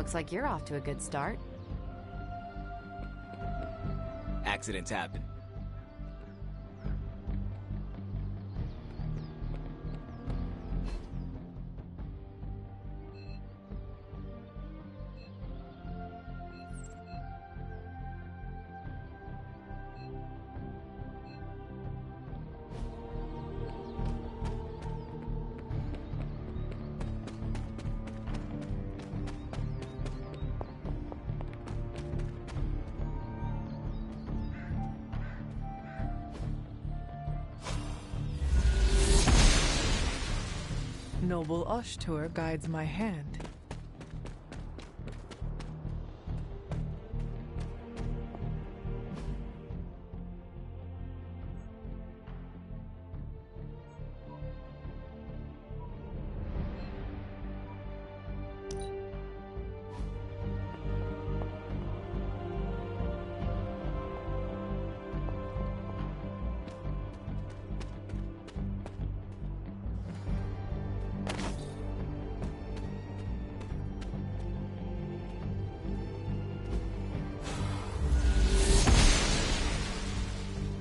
Looks like you're off to a good start. Accidents happen. Noble Ashtur guides my hand.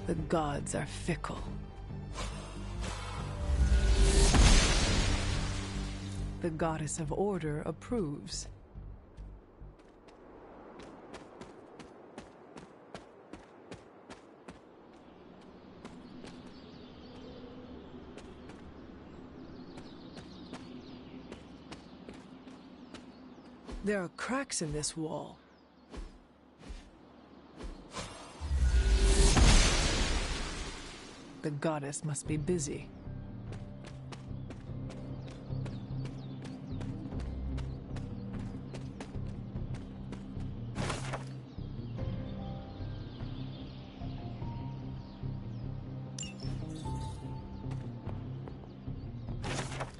The gods are fickle. The goddess of order approves. There are cracks in this wall. The goddess must be busy.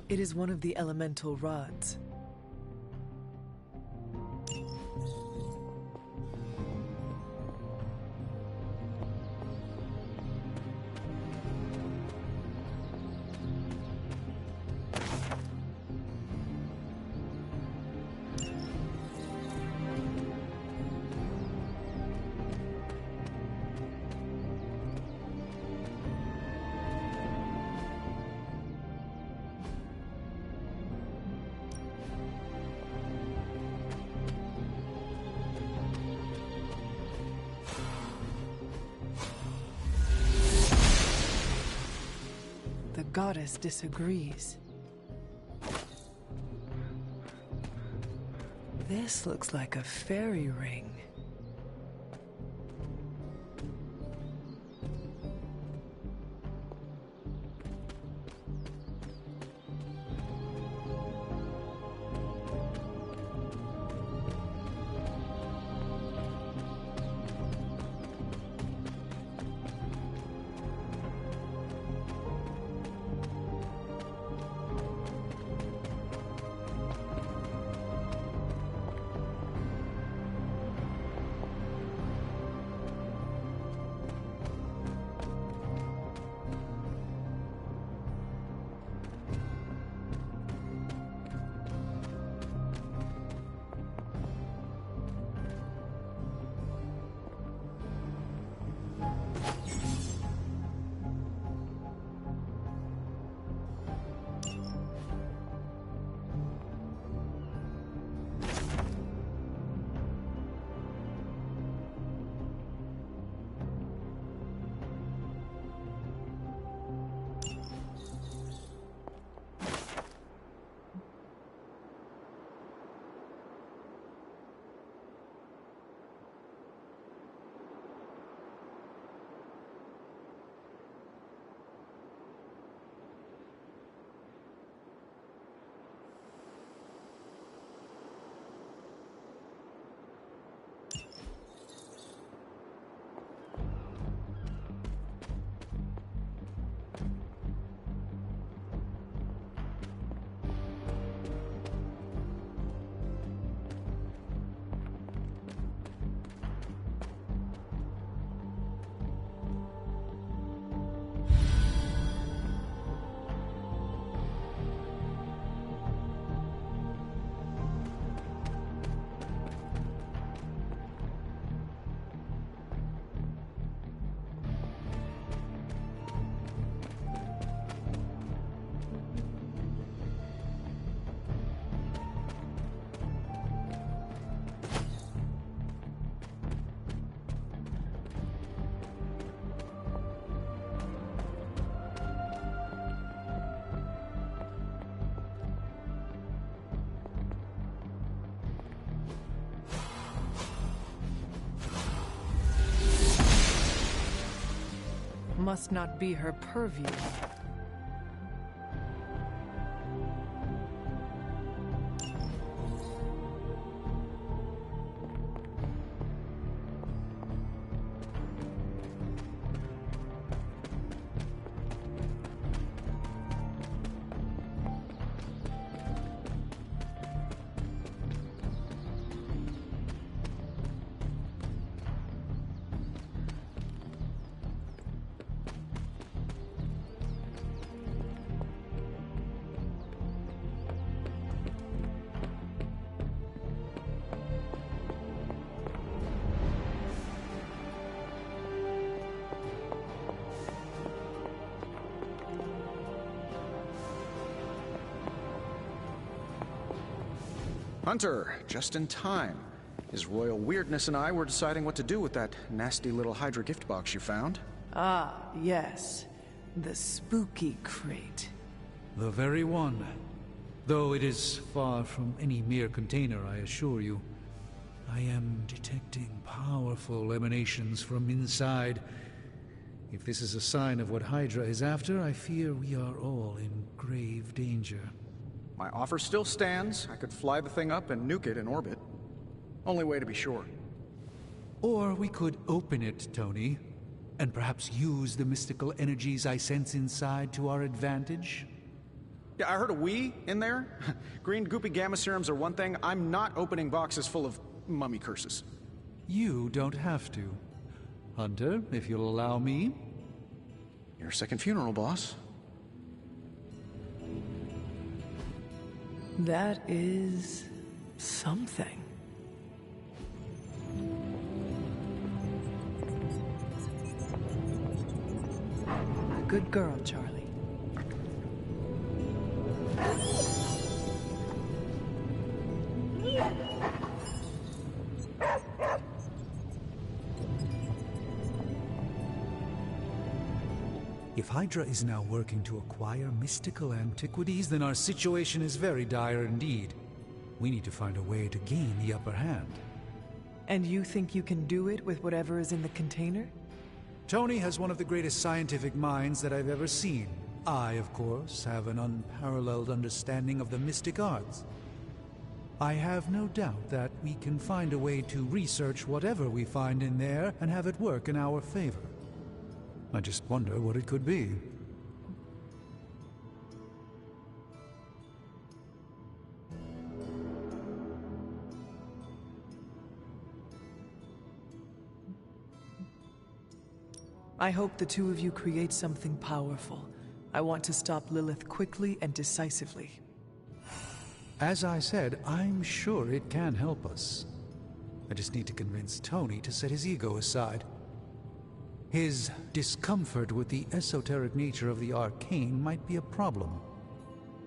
It is one of the elemental rods. The goddess disagrees. This looks like a fairy ring. must not be her purview. Hunter, just in time. His royal weirdness and I were deciding what to do with that nasty little Hydra gift box you found. Ah, yes. The spooky crate. The very one. Though it is far from any mere container, I assure you. I am detecting powerful emanations from inside. If this is a sign of what Hydra is after, I fear we are all in grave danger. My offer still stands. I could fly the thing up and nuke it in orbit. Only way to be sure. Or we could open it, Tony, and perhaps use the mystical energies I sense inside to our advantage. Yeah, I heard a "we" in there. Green goopy gamma serums are one thing. I'm not opening boxes full of mummy curses. You don't have to. Hunter, if you'll allow me. Your second funeral, boss. That is something. Good girl, Charlie. If Hydra is now working to acquire mystical antiquities, then our situation is very dire indeed. We need to find a way to gain the upper hand. And you think you can do it with whatever is in the container? Tony has one of the greatest scientific minds that I've ever seen. I, of course, have an unparalleled understanding of the mystic arts. I have no doubt that we can find a way to research whatever we find in there and have it work in our favor. I just wonder what it could be. I hope the two of you create something powerful. I want to stop Lilith quickly and decisively. As I said, I'm sure it can help us. I just need to convince Tony to set his ego aside. His discomfort with the esoteric nature of the arcane might be a problem.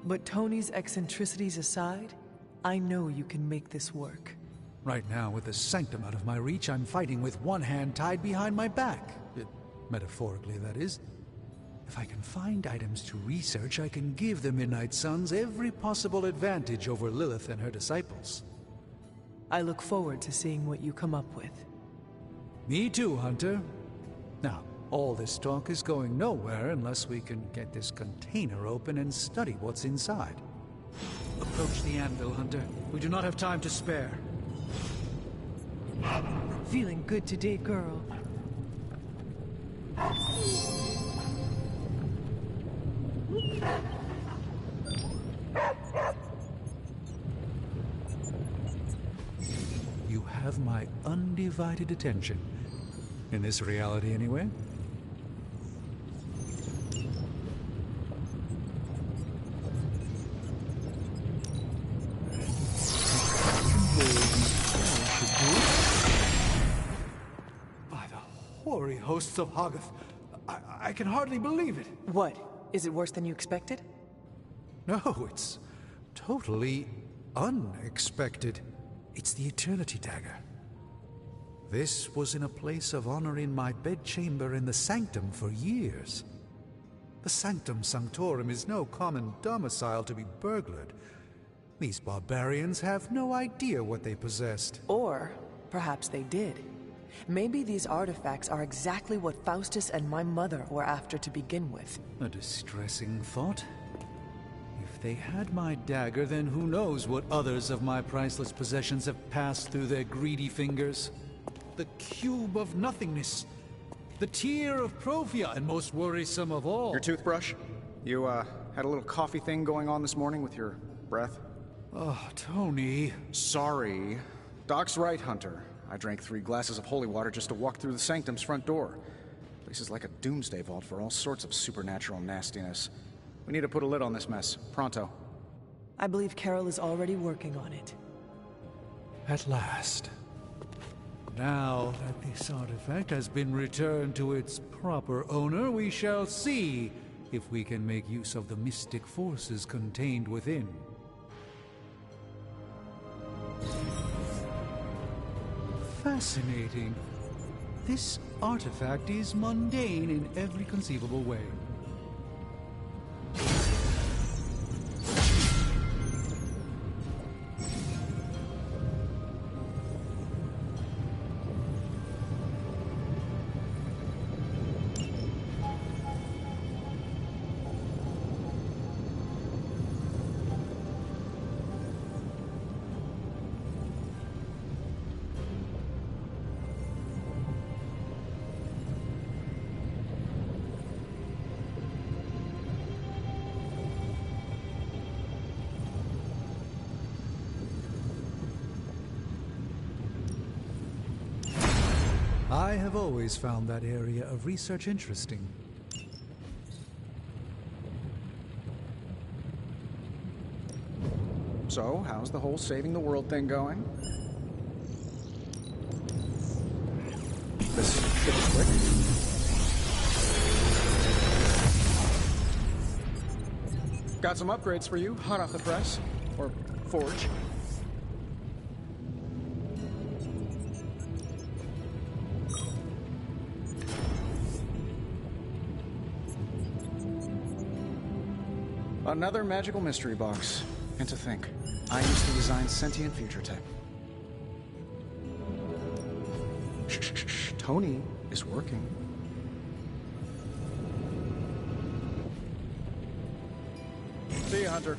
But Tony's eccentricities aside, I know you can make this work. Right now, with the sanctum out of my reach, I'm fighting with one hand tied behind my back. Metaphorically, that is. If I can find items to research, I can give the Midnight Suns every possible advantage over Lilith and her disciples. I look forward to seeing what you come up with. Me too, Hunter. Now, all this talk is going nowhere unless we can get this container open and study what's inside. Approach the anvil, Hunter. We do not have time to spare. Feeling good today, girl. You have my undivided attention. In this reality, anyway. By the hoary hosts of Hoggoth, I can hardly believe it. What? Is it worse than you expected? No, it's totally unexpected. It's the Eternity Dagger. This was in a place of honor in my bedchamber in the Sanctum for years. The Sanctum Sanctorum is no common domicile to be burglared. These barbarians have no idea what they possessed. Or perhaps they did. Maybe these artifacts are exactly what Faustus and my mother were after to begin with. A distressing thought. If they had my dagger, then who knows what others of my priceless possessions have passed through their greedy fingers. The cube of nothingness. The tear of Profia, and most worrisome of all... Your toothbrush? You, had a little coffee thing going on this morning with your breath? Oh, Tony... Sorry. Doc's right, Hunter. I drank 3 glasses of holy water just to walk through the sanctum's front door. Place is like a doomsday vault for all sorts of supernatural nastiness. We need to put a lid on this mess. Pronto. I believe Carol is already working on it. At last. Now that this artifact has been returned to its proper owner, we shall see if we can make use of the mystic forces contained within. Fascinating. This artifact is mundane in every conceivable way. I have always found that area of research interesting. So, how's the whole saving the world thing going? This ship is quick. Got some upgrades for you, hot off the press. Or forge. Another magical mystery box. And to think, I used to design sentient future tech. Shh, shh, shh, shh. Tony is working. See you, Hunter.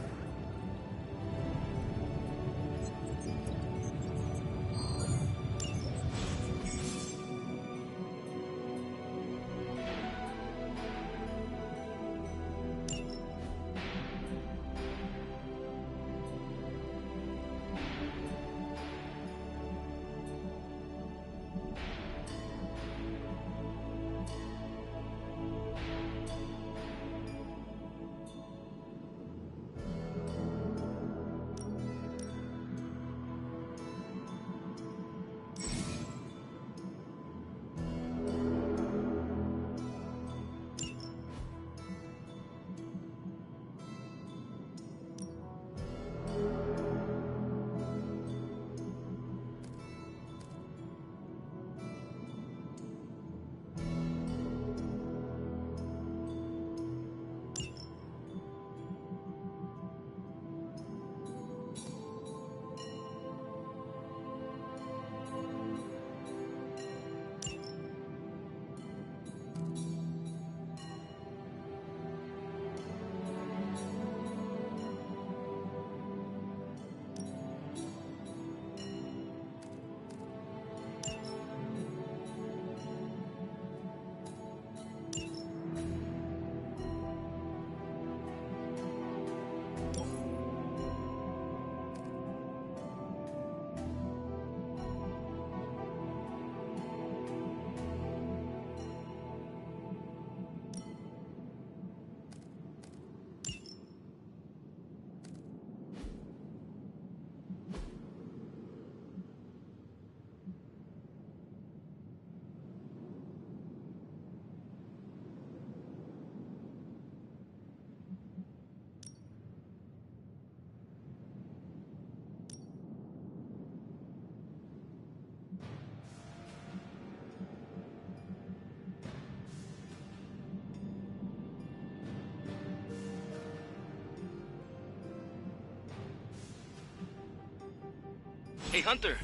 Hey, Hunter.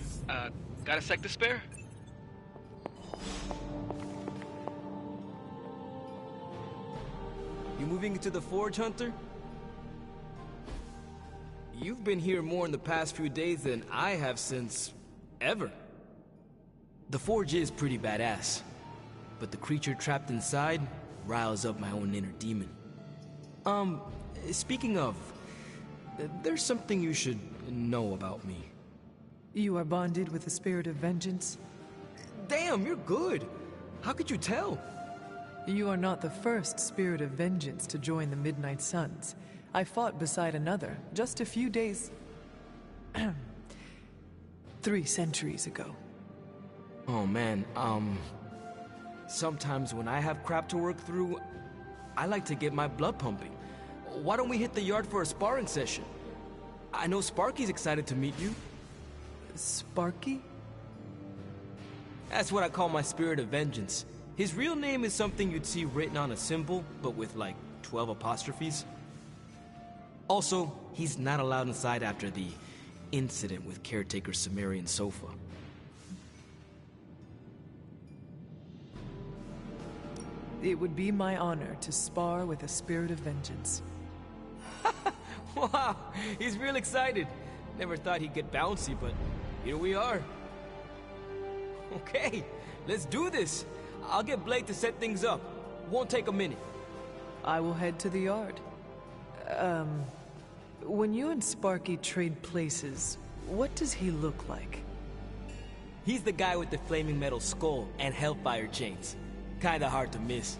Got a sec to spare? moving into the Forge, Hunter? You've been here more in the past few days than I have since... ever. The Forge is pretty badass, but the creature trapped inside riles up my own inner demon. Speaking of, there's something you should know about me. You are bonded with the spirit of vengeance? Damn, you're good! How could you tell? You are not the first spirit of vengeance to join the Midnight Suns. I fought beside another just a few days... 3 centuries ago. Oh man, sometimes when I have crap to work through, I like to get my blood pumping. Why don't we hit the yard for a sparring session? I know Sparky's excited to meet you. Sparky? That's what I call my spirit of vengeance. His real name is something you'd see written on a symbol, but with like 12 apostrophes. Also, he's not allowed inside after the incident with caretaker Sumerian Sofa. It would be my honor to spar with a spirit of vengeance. Wow, he's real excited. Never thought he'd get bouncy, but here we are. Okay, let's do this. I'll get Blake to set things up. Won't take a minute. I will head to the yard. When you and Sparky trade places, what does he look like? He's the guy with the flaming metal skull and hellfire chains. Kinda hard to miss.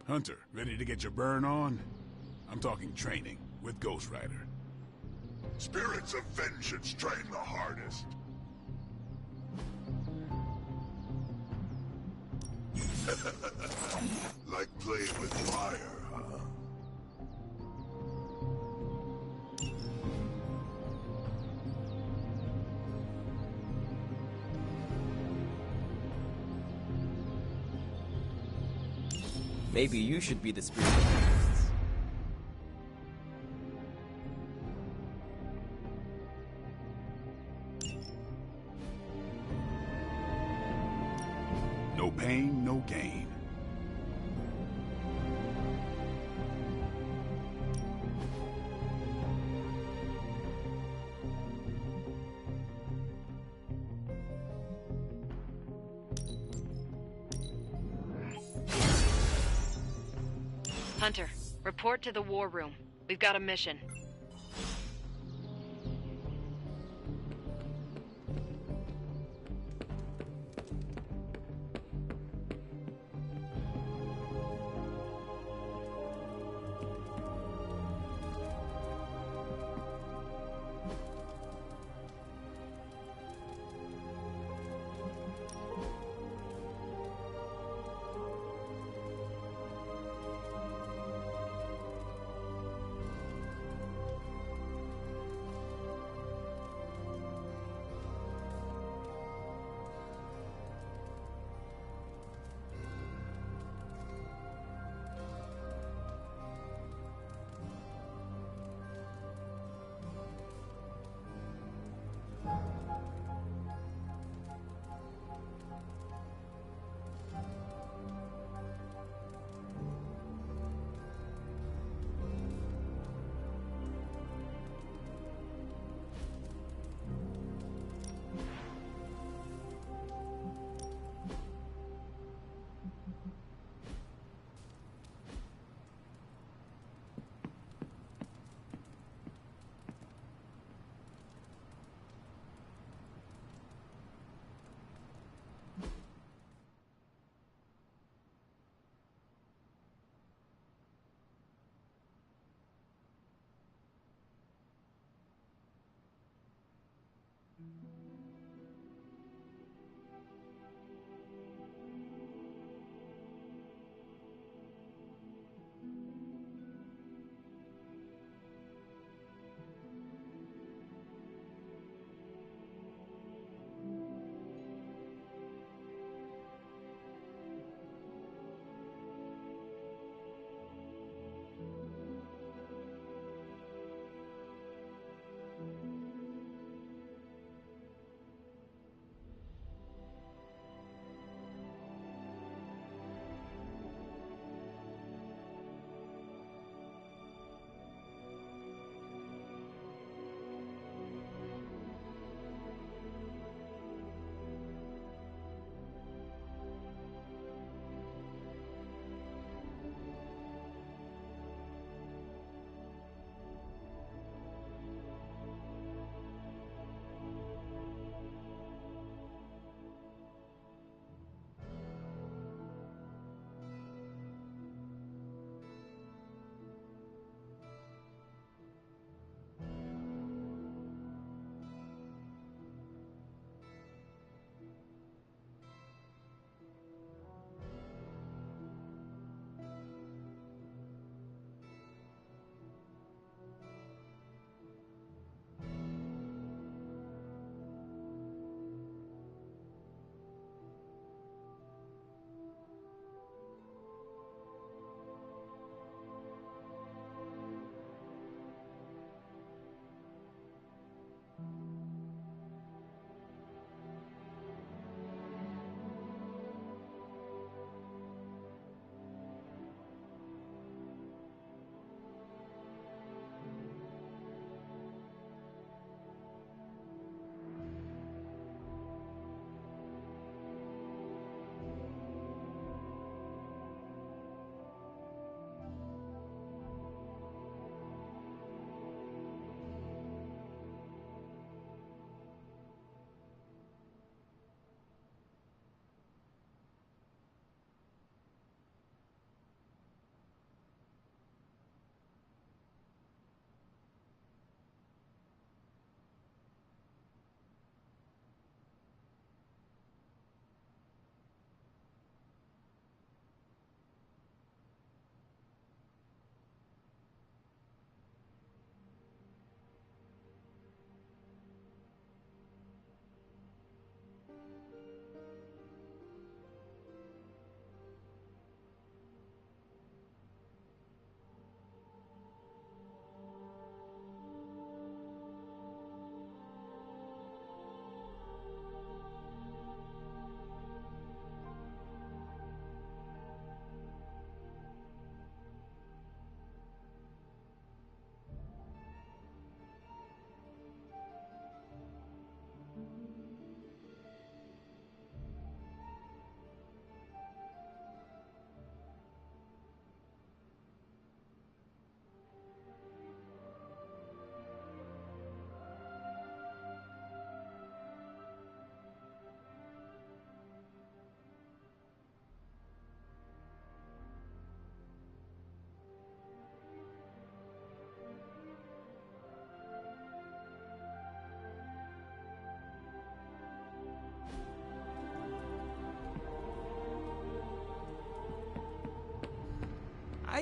Hunter, ready to get your burn on? I'm talking training with Ghost Rider. Spirits of vengeance train the hardest. Like playing with fire, huh? Maybe you should be the spirit of vengeance. No pain, no gain. Hunter, report to the war room. We've got a mission.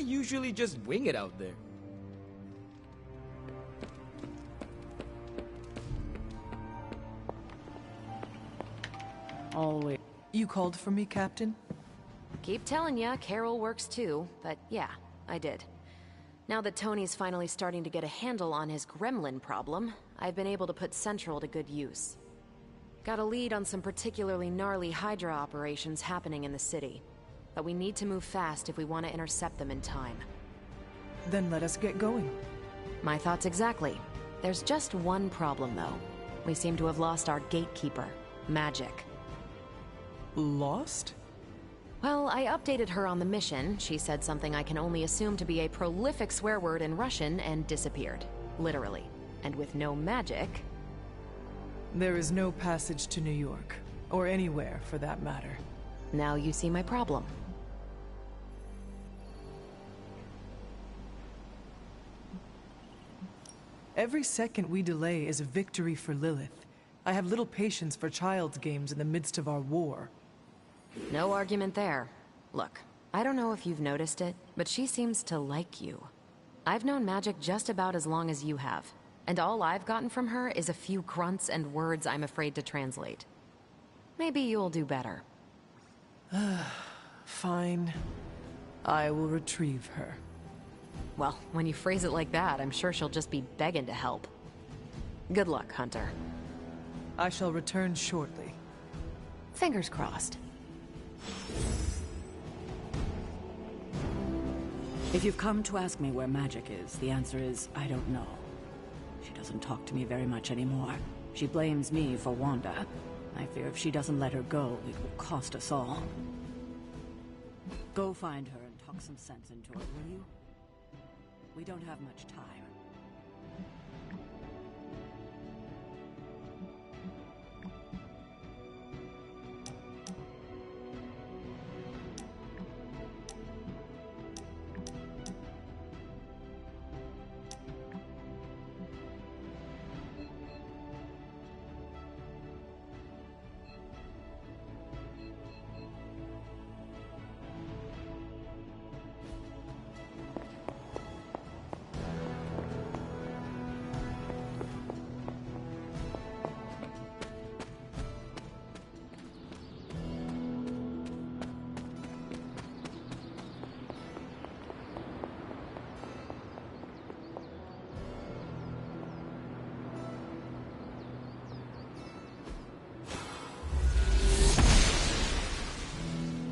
usually just wing it out there. Always. You called for me, Captain? Keep telling ya, Carol works too, but yeah, I did. Now that Tony's finally starting to get a handle on his gremlin problem, I've been able to put Central to good use. Got a lead on some particularly gnarly Hydra operations happening in the city. But we need to move fast if we want to intercept them in time. Then let us get going. My thoughts exactly. There's just one problem, though. We seem to have lost our gatekeeper, Magic. Lost? Well, I updated her on the mission. She said something I can only assume to be a prolific swear word in Russian and disappeared. Literally. And with no magic... There is no passage to New York. Or anywhere, for that matter. Now you see my problem. Every second we delay is a victory for Lilith. I have little patience for child's games in the midst of our war. No argument there. Look, I don't know if you've noticed it, but she seems to like you. I've known Magic just about as long as you have, and all I've gotten from her is a few grunts and words I'm afraid to translate. Maybe you'll do better. Fine. I will retrieve her. Well, when you phrase it like that, I'm sure she'll just be begging to help. Good luck, Hunter. I shall return shortly. Fingers crossed. If you've come to ask me where Magic is, the answer is, I don't know. She doesn't talk to me very much anymore. She blames me for Wanda. I fear if she doesn't let her go, it will cost us all. Go find her and talk some sense into her, will you? We don't have much time.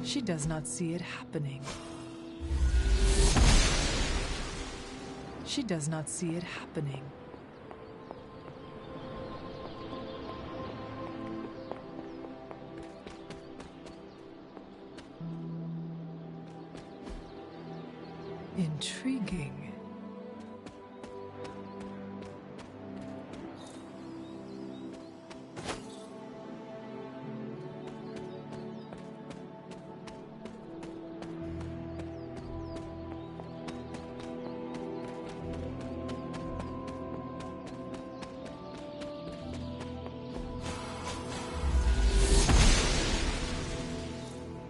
She does not see it happening. She does not see it happening. Intriguing.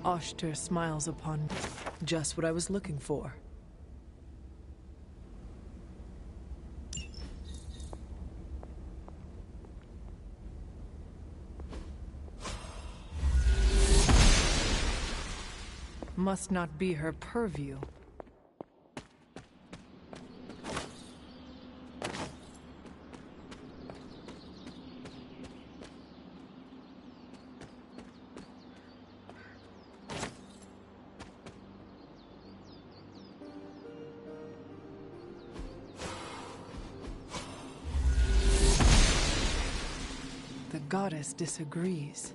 Oshter smiles upon me. Just what I was looking for. Must not be her purview. The goddess disagrees.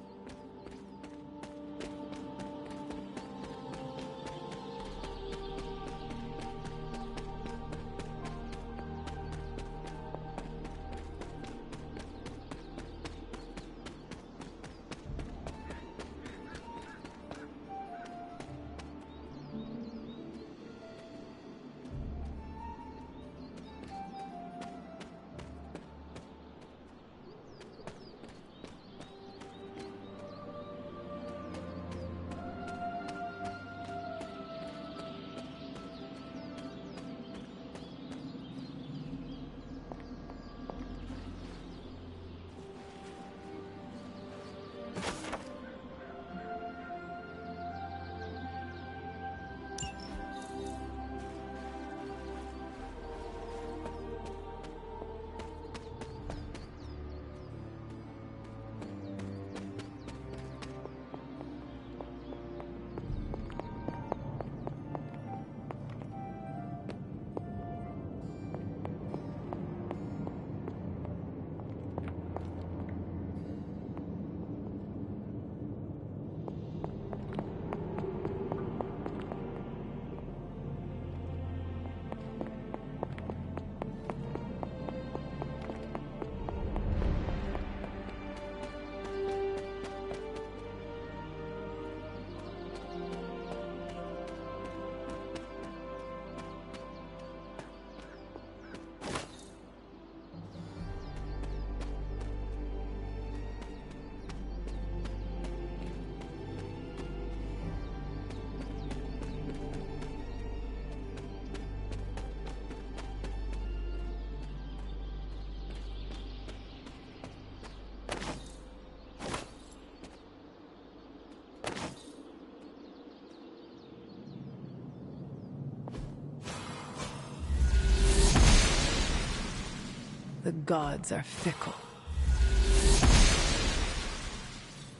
The gods are fickle.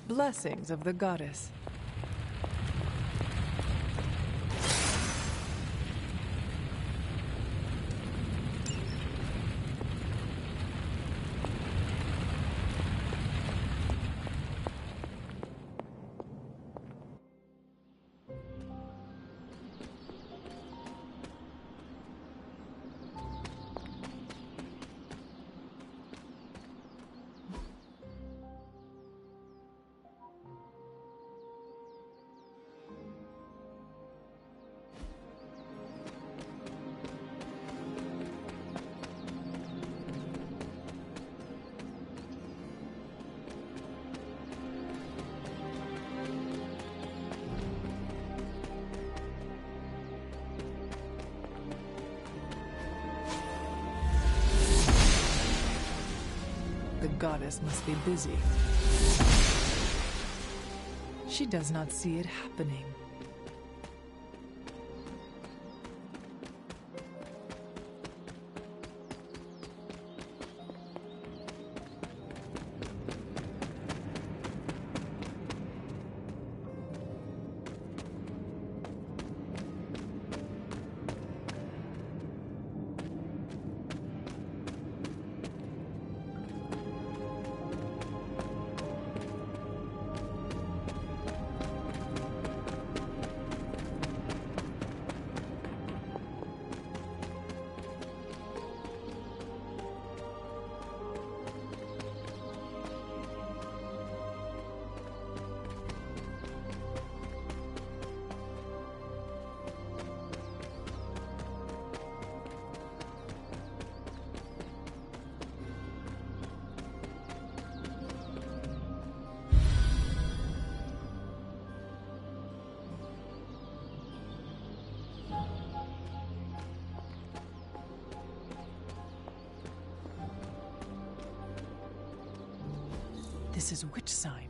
Blessings of the goddess. The goddess must be busy. She does not see it happening. This is witch sign.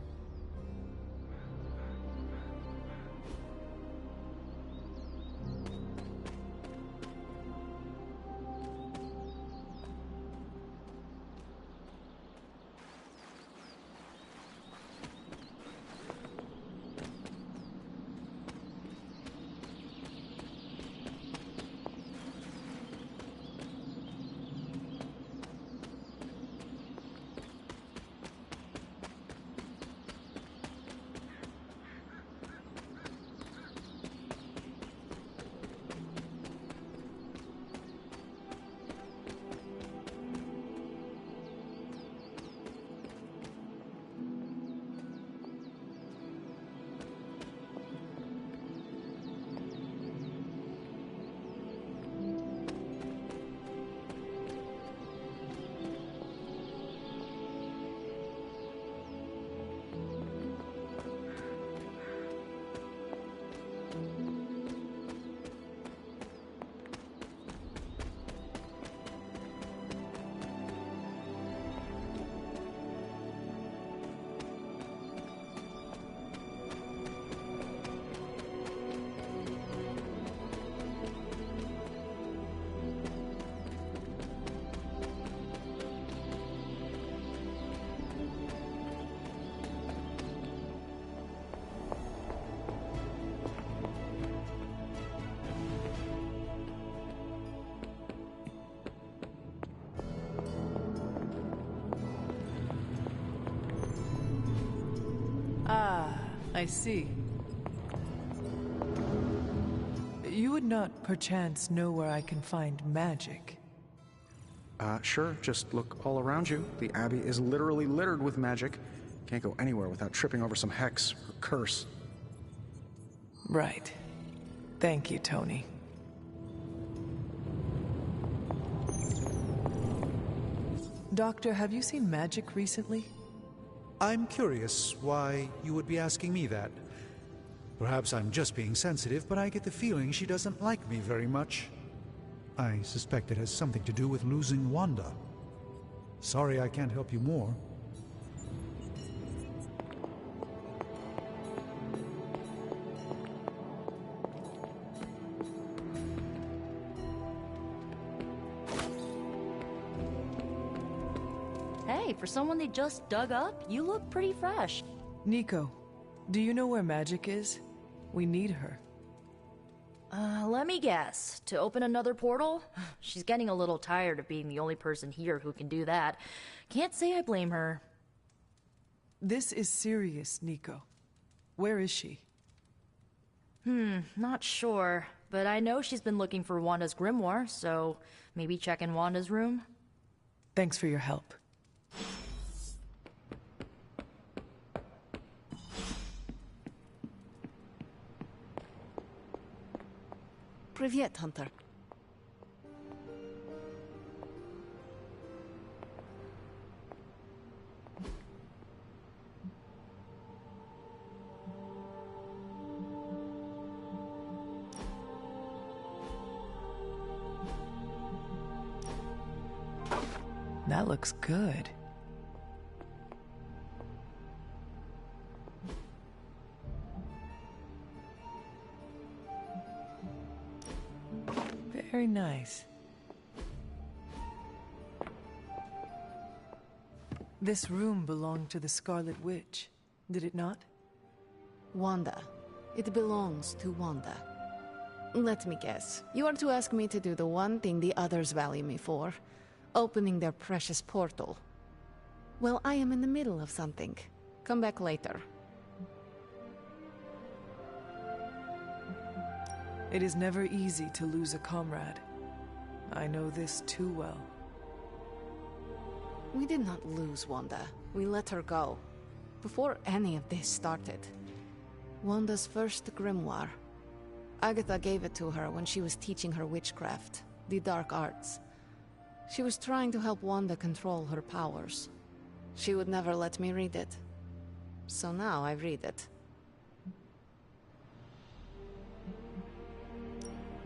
Ah, I see. You would not perchance know where I can find magic? Sure, just look all around you. The Abbey is literally littered with magic. Can't go anywhere without tripping over some hex or curse. Right. Thank you, Tony. Doctor, have you seen magic recently? I'm curious why you would be asking me that. Perhaps I'm just being sensitive, but I get the feeling she doesn't like me very much. I suspect it has something to do with losing Wanda. Sorry I can't help you more. say, for someone they just dug up, you look pretty fresh. Nico, do you know where Magic is? We need her. Let me guess. To open another portal? She's getting a little tired of being the only person here who can do that. Can't say I blame her. This is serious, Nico. Where is she? Not sure. But I know she's been looking for Wanda's grimoire, so maybe check in Wanda's room? Thanks for your help. Привет, Hunter. That looks good. Very nice. This room belonged to the Scarlet Witch, did it not? Wanda. It belongs to Wanda. Let me guess. You are to ask me to do the one thing the others value me for. Opening their precious portal. Well, I am in the middle of something. Come back later. It is never easy to lose a comrade. I know this too well. We did not lose Wanda. We let her go. Before any of this started. Wanda's first grimoire. Agatha gave it to her when she was teaching her witchcraft, the dark arts. She was trying to help Wanda control her powers. She would never let me read it. So now I read it.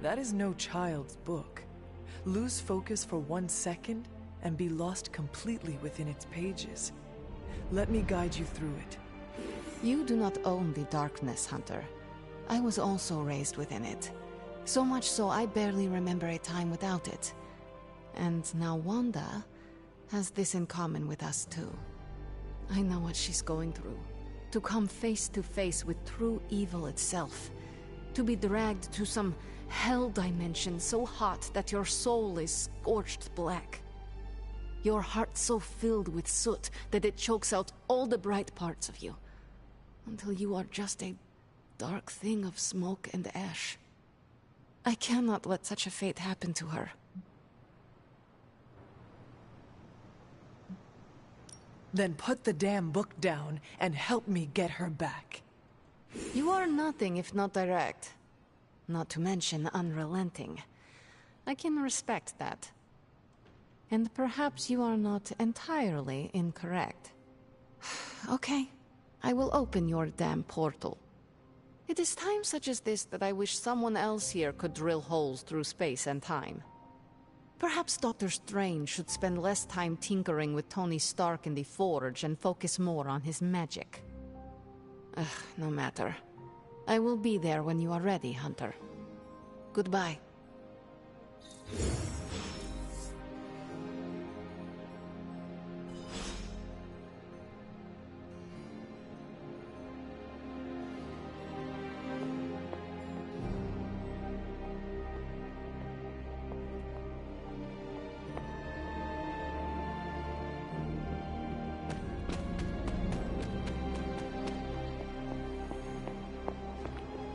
That is no child's book. Lose focus for 1 second and be lost completely within its pages. Let me guide you through it. You do not own the darkness, Hunter. I was also raised within it. So much so I barely remember a time without it. And now Wanda has this in common with us too. I know what she's going through. To come face to face with true evil itself. To be dragged to some hell dimension so hot that your soul is scorched black. Your heart so filled with soot that it chokes out all the bright parts of you. Until you are just a dark thing of smoke and ash. I cannot let such a fate happen to her. Then put the damn book down and help me get her back. You are nothing if not direct. Not to mention unrelenting. I can respect that. And perhaps you are not entirely incorrect. Okay, I will open your damn portal. It is times such as this that I wish someone else here could drill holes through space and time. Perhaps Doctor Strange should spend less time tinkering with Tony Stark in the Forge and focus more on his magic. No matter. I will be there when you are ready, Hunter. Goodbye.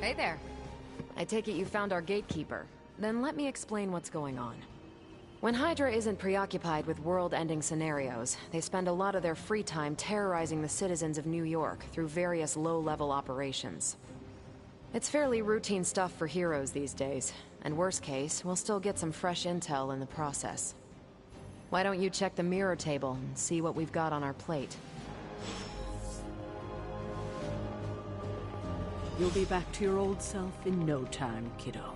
Hey there. I take it you found our gatekeeper. Then let me explain what's going on. When Hydra isn't preoccupied with world-ending scenarios, they spend a lot of their free time terrorizing the citizens of New York through various low-level operations. It's fairly routine stuff for heroes these days, and worst case, we'll still get some fresh intel in the process. Why don't you check the mirror table and see what we've got on our plate? You'll be back to your old self in no time, kiddo.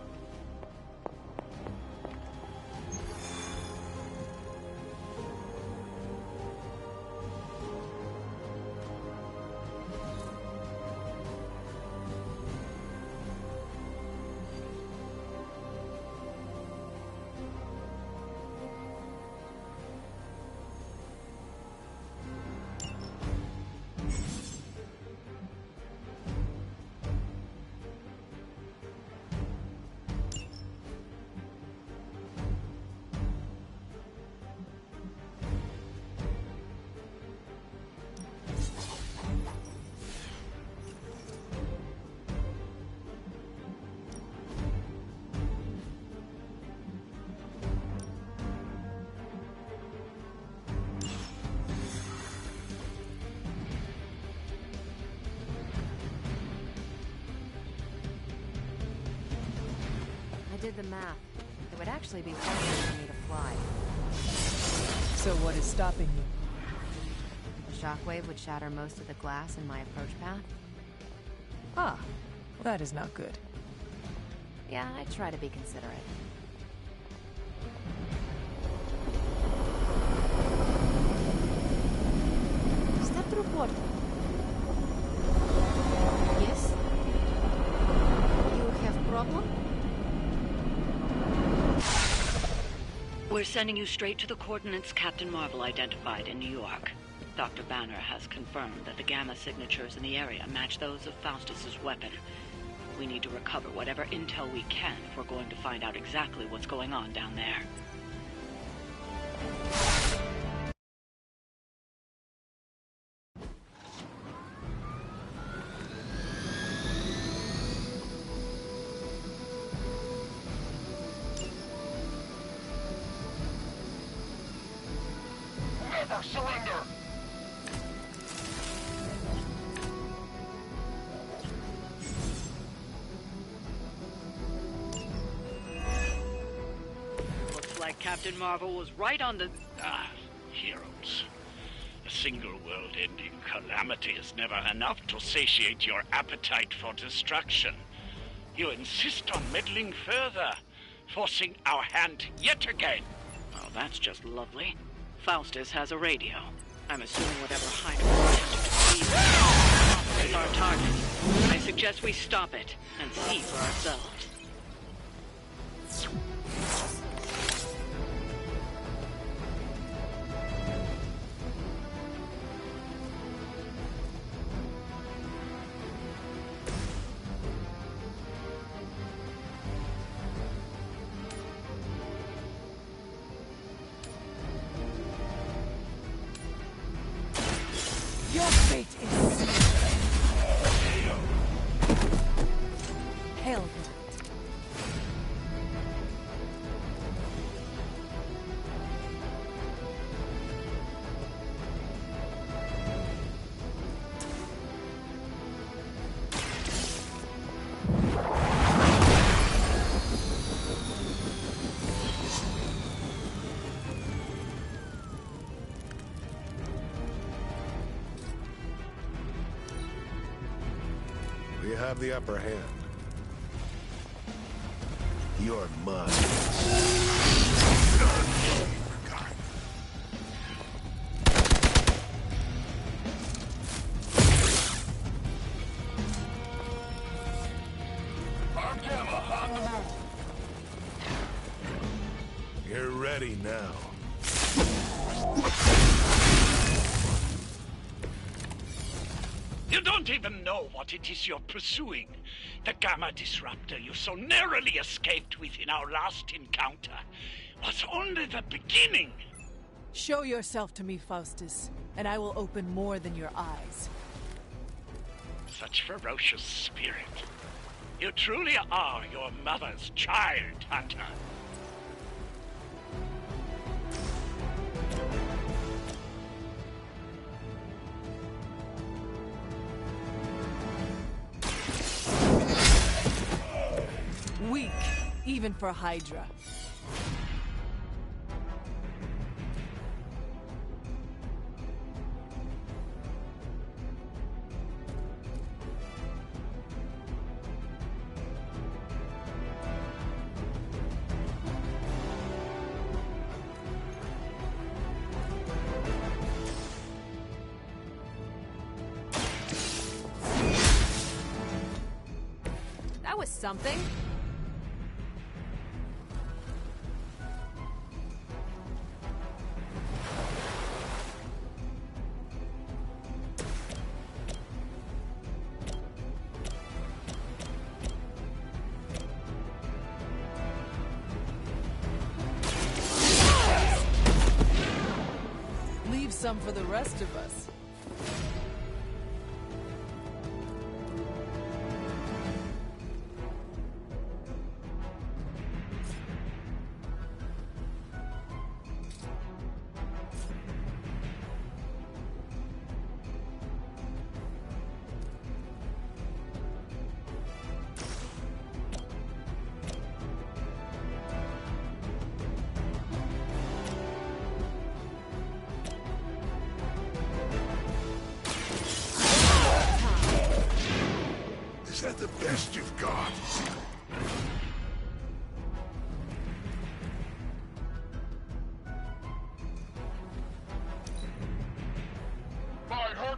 did the math. It would actually be harder for me to fly. So what is stopping you? The shockwave would shatter most of the glass in my approach path. Ah, that is not good. Yeah, I try to be considerate. Step through portal. Yes? You have problem? We're sending you straight to the coordinates Captain Marvel identified in New York. Dr. Banner has confirmed that the gamma signatures in the area match those of Faustus's weapon. We need to recover whatever intel we can if we're going to find out exactly what's going on down there. Never surrender! Looks like Captain Marvel was right on the... Heroes. A single world-ending calamity is never enough to satiate your appetite for destruction. You insist on meddling further, forcing our hand yet again. Oh, that's just lovely. Faustus has a radio. I'm assuming whatever Hydra is our target. I suggest we stop it and see for ourselves. Your fate is Hail him. We have the upper hand. You're mine. Arm Gamma on the move. You're ready now. You don't even know what it is you're pursuing. The Gamma Disruptor you so narrowly escaped with in our last encounter was only the beginning. Show yourself to me, Faustus, and I will open more than your eyes. Such ferocious spirit. You truly are your mother's child, Hunter. Weak, even for Hydra. That was something. Leave some for the rest of us.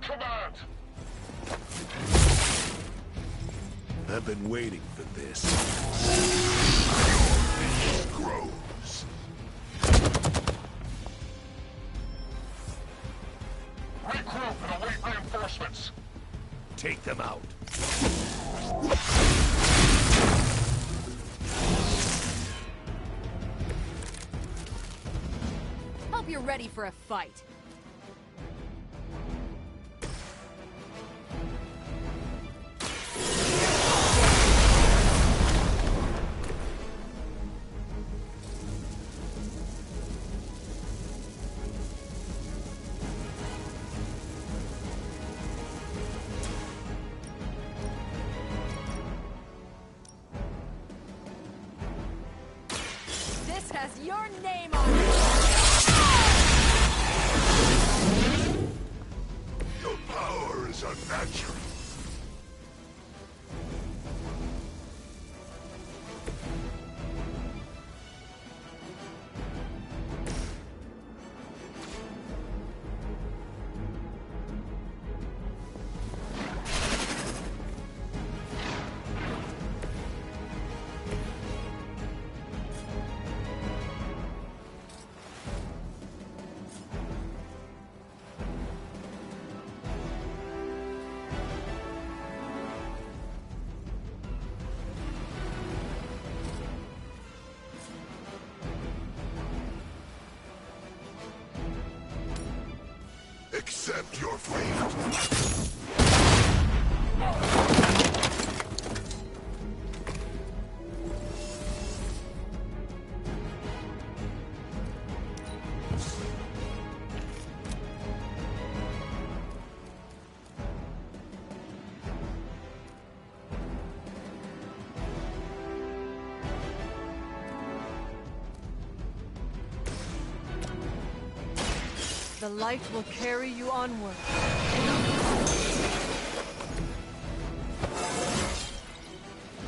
command! I've been waiting for this. Grows. Regroup and await reinforcements. Take them out. Hope you're ready for a fight. This has your name on it! Your power is unnatural. Accept your fate. The light will carry you onward.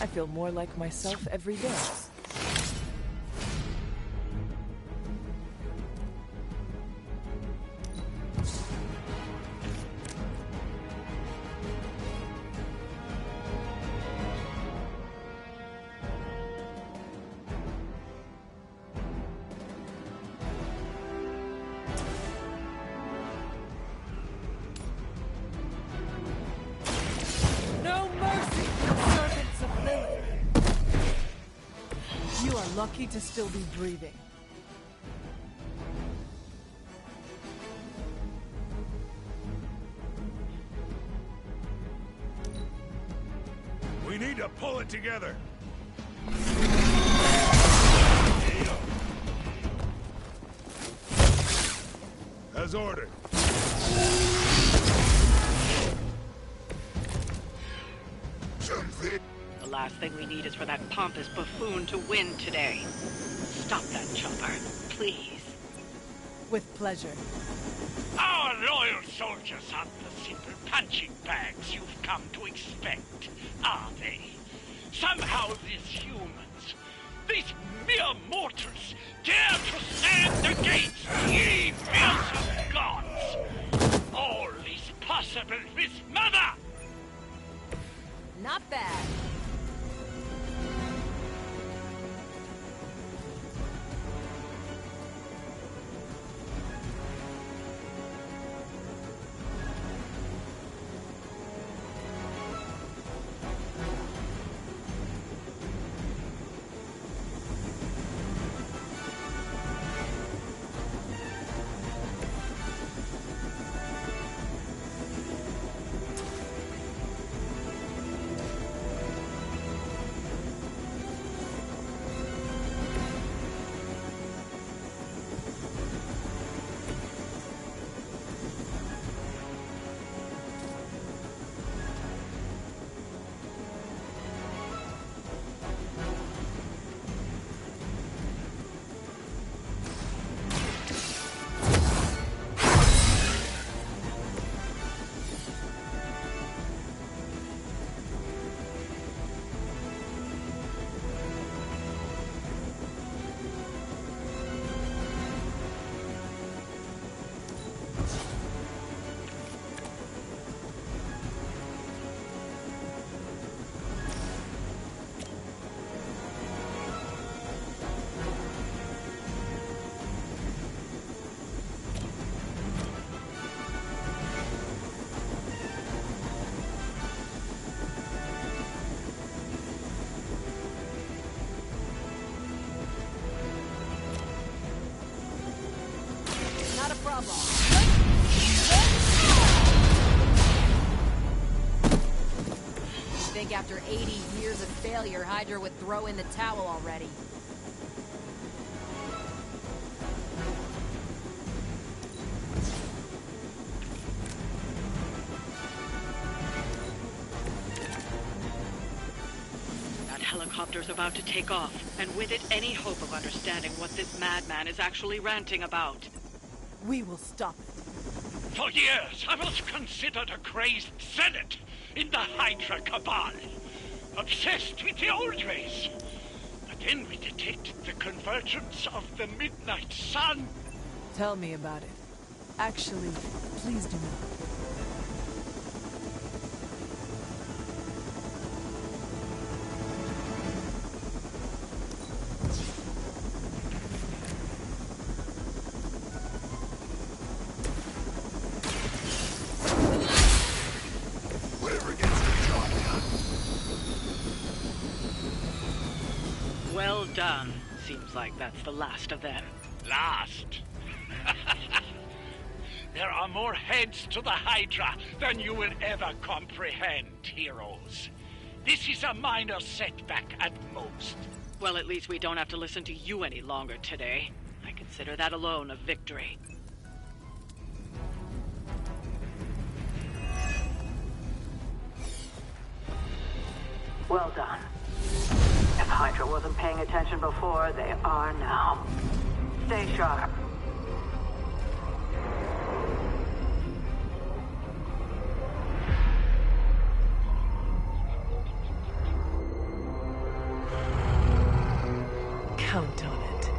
I feel more like myself every day. No mercy for the servants of Lilith. You are lucky to still be breathing. We need to pull it together. As ordered. The last thing we need is for that pompous buffoon to win today. Stop that chopper, please. With pleasure. Our loyal soldiers aren't the simple punching bags you've come to expect, are they? Somehow these humans, these mere mortals, dare to stand against ye fearsome gods! All is possible with Mother! Not bad. Not a problem. Think after 80 years of failure, Hydra would throw in the towel already. That helicopter's about to take off, and with it, any hope of understanding what this madman is actually ranting about. We will stop it. For years, I was considered a crazed zealot in the Hydra cabal. Obsessed with the old ways. But then we detected the convergence of the Midnight Sun. Tell me about it. Actually, please do not. Well done. Seems like that's the last of them. Last? There are more heads to the Hydra than you will ever comprehend, heroes. This is a minor setback at most. Well, at least we don't have to listen to you any longer today. I consider that alone a victory. Well done. If Hydra wasn't paying attention before, they are now. Stay sharp. Count on it.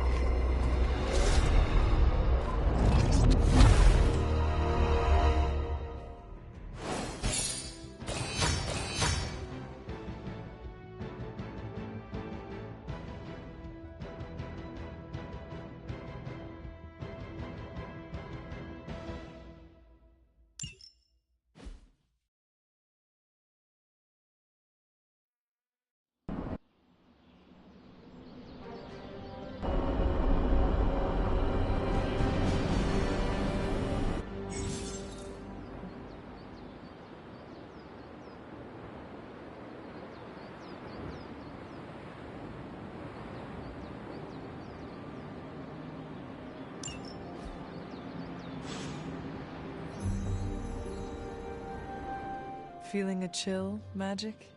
Feeling a chill, Magic?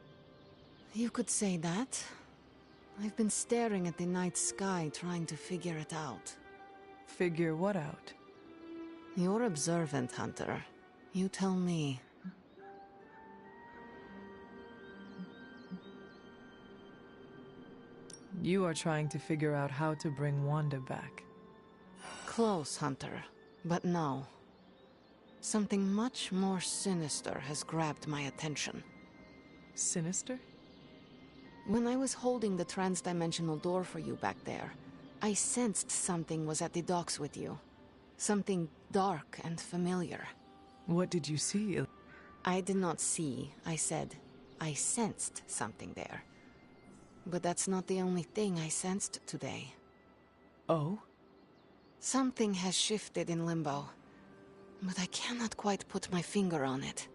You could say that. I've been staring at the night sky trying to figure it out. Figure what out? You're observant, Hunter. You tell me. You are trying to figure out how to bring Wanda back. Close, Hunter. But no. Something much more sinister has grabbed my attention. Sinister? When I was holding the trans-dimensional door for you back there, I sensed something was at the docks with you. Something dark and familiar. What did you see? I did not see. I said, I sensed something there. But that's not the only thing I sensed today. Oh? Something has shifted in Limbo. But I cannot quite put my finger on it.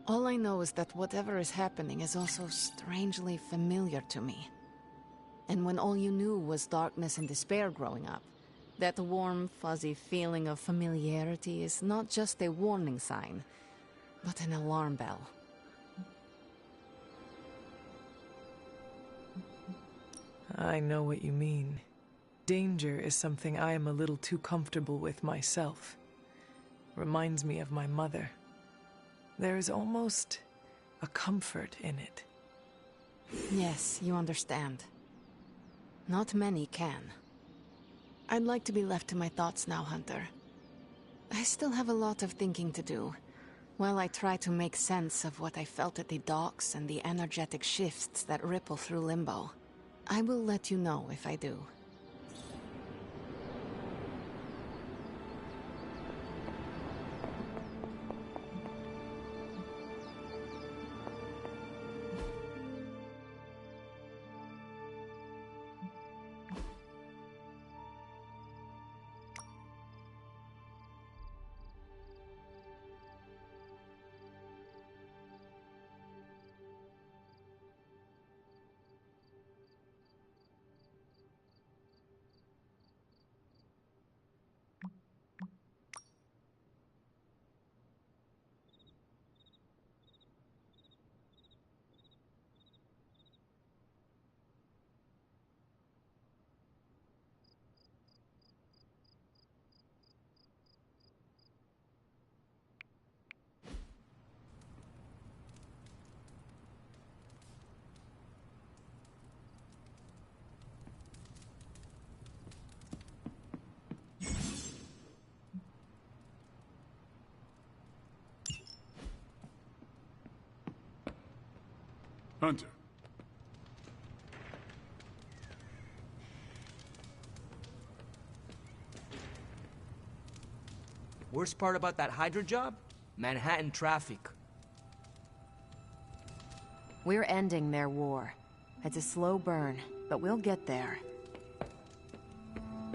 All I know is that whatever is happening is also strangely familiar to me. And when all you knew was darkness and despair growing up, that warm, fuzzy feeling of familiarity is not just a warning sign, but an alarm bell. I know what you mean. Danger is something I am a little too comfortable with myself. Reminds me of my mother. There is almost a comfort in it. Yes, you understand. Not many can. I'd like to be left to my thoughts now, Hunter. I still have a lot of thinking to do, while I try to make sense of what I felt at the docks and the energetic shifts that ripple through Limbo. I will let you know if I do. Hunter. Worst part about that Hydra job? Manhattan traffic. We're ending their war. It's a slow burn, but we'll get there.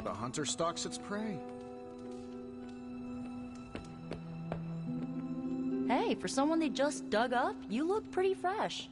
The hunter stalks its prey. Hey, for someone they just dug up, you look pretty fresh.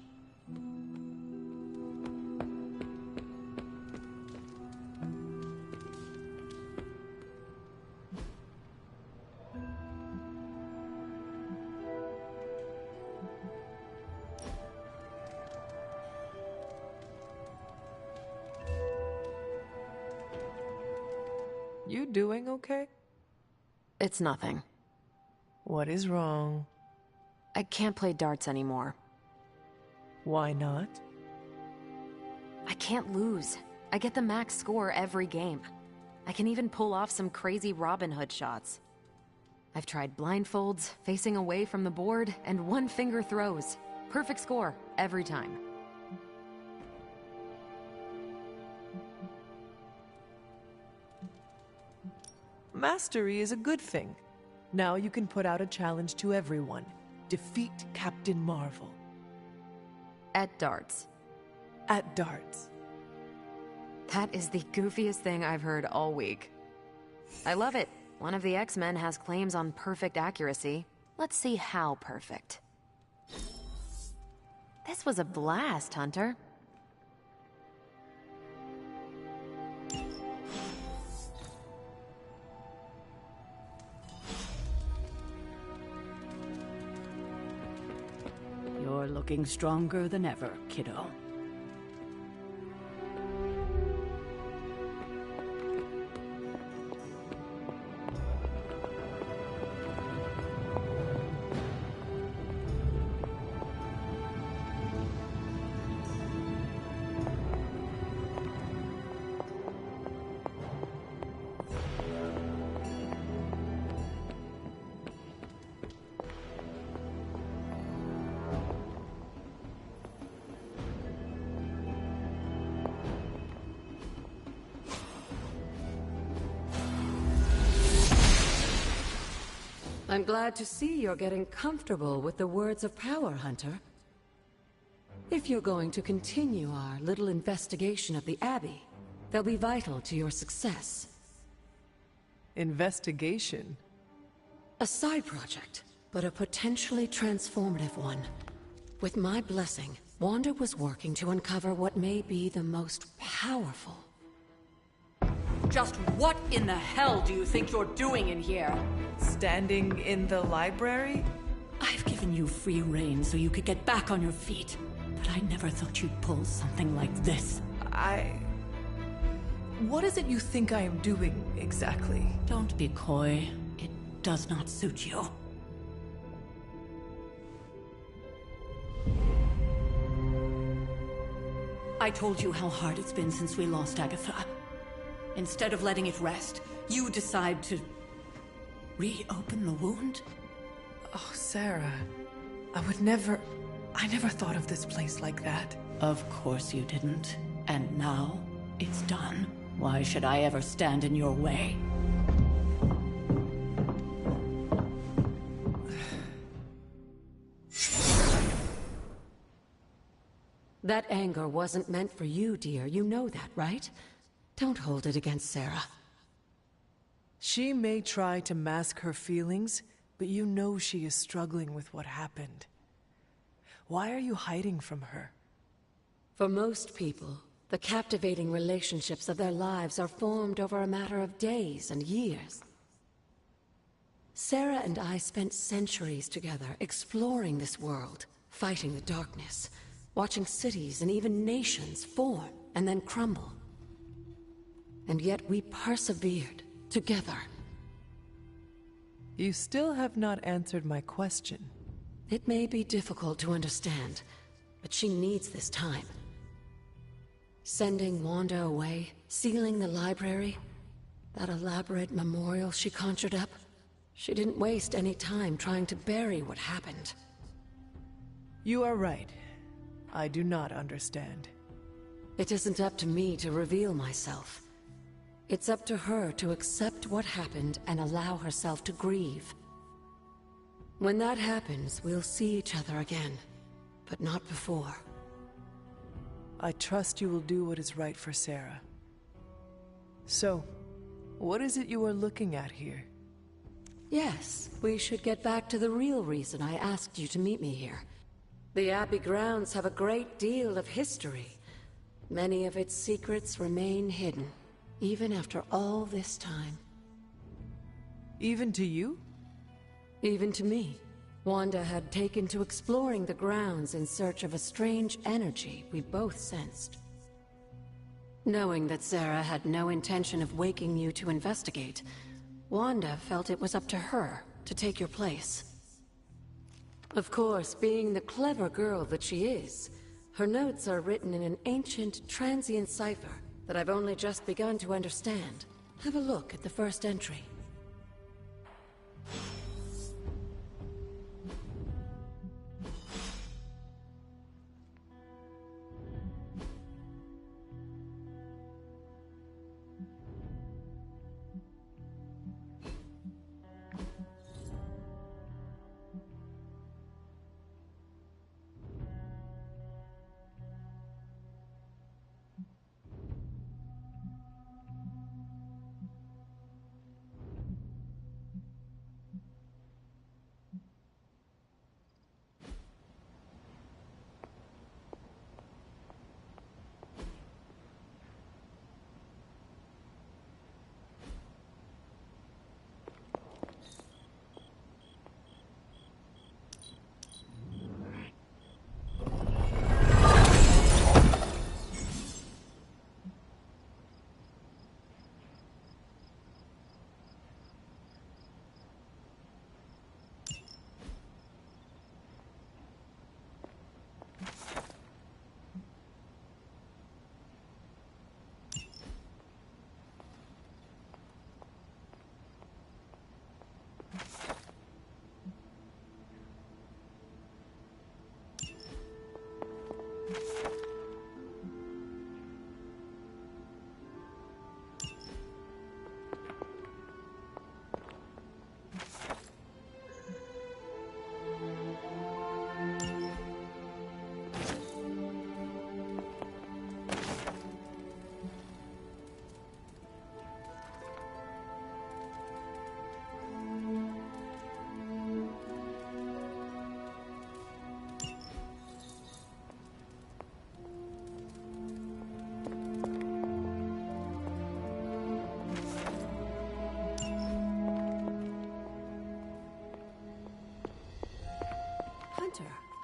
You doing okay? It's nothing. What is wrong? I can't play darts anymore. Why not? I can't lose. I get the max score every game. I can even pull off some crazy Robin Hood shots. I've tried blindfolds, facing away from the board, and one-finger throws. Perfect score, every time. Mastery is a good thing. Now you can put out a challenge to everyone. Defeat Captain Marvel. At darts. At darts. That is the goofiest thing I've heard all week. I love it. One of the X-Men has claims on perfect accuracy. Let's see how perfect. This was a blast, Hunter. You're looking stronger than ever, kiddo. I'm glad to see you're getting comfortable with the words of power, Hunter. If you're going to continue our little investigation of the Abbey, they'll be vital to your success. Investigation? A side project, but a potentially transformative one. With my blessing, Wanda was working to uncover what may be the most powerful. Just what in the hell do you think you're doing in here? Standing in the library? I've given you free rein so you could get back on your feet. But I never thought you'd pull something like this. What is it you think I am doing, exactly? Don't be coy. It does not suit you. I told you how hard it's been since we lost Agatha. Instead of letting it rest, you decide to reopen the wound? Oh, Sarah. I never thought of this place like that. Of course you didn't. And now, it's done. Why should I ever stand in your way? That anger wasn't meant for you, dear. You know that, right? Don't hold it against Sarah. She may try to mask her feelings, but you know she is struggling with what happened. Why are you hiding from her? For most people, the captivating relationships of their lives are formed over a matter of days and years. Sarah and I spent centuries together exploring this world, fighting the darkness, watching cities and even nations form and then crumble. And yet we persevered, together. You still have not answered my question. It may be difficult to understand, but she needs this time. Sending Wanda away, sealing the library, that elaborate memorial she conjured up, she didn't waste any time trying to bury what happened. You are right. I do not understand. It isn't up to me to reveal myself. It's up to her to accept what happened and allow herself to grieve. When that happens, we'll see each other again, but not before. I trust you will do what is right for Sarah. So, what is it you are looking at here? Yes, we should get back to the real reason I asked you to meet me here. The Abbey grounds have a great deal of history. Many of its secrets remain hidden, even after all this time. Even to you? Even to me. Wanda had taken to exploring the grounds in search of a strange energy we both sensed. Knowing that Sarah had no intention of waking you to investigate, Wanda felt it was up to her to take your place. Of course, being the clever girl that she is, her notes are written in an ancient, transient cipher that I've only just begun to understand. Have a look at the first entry.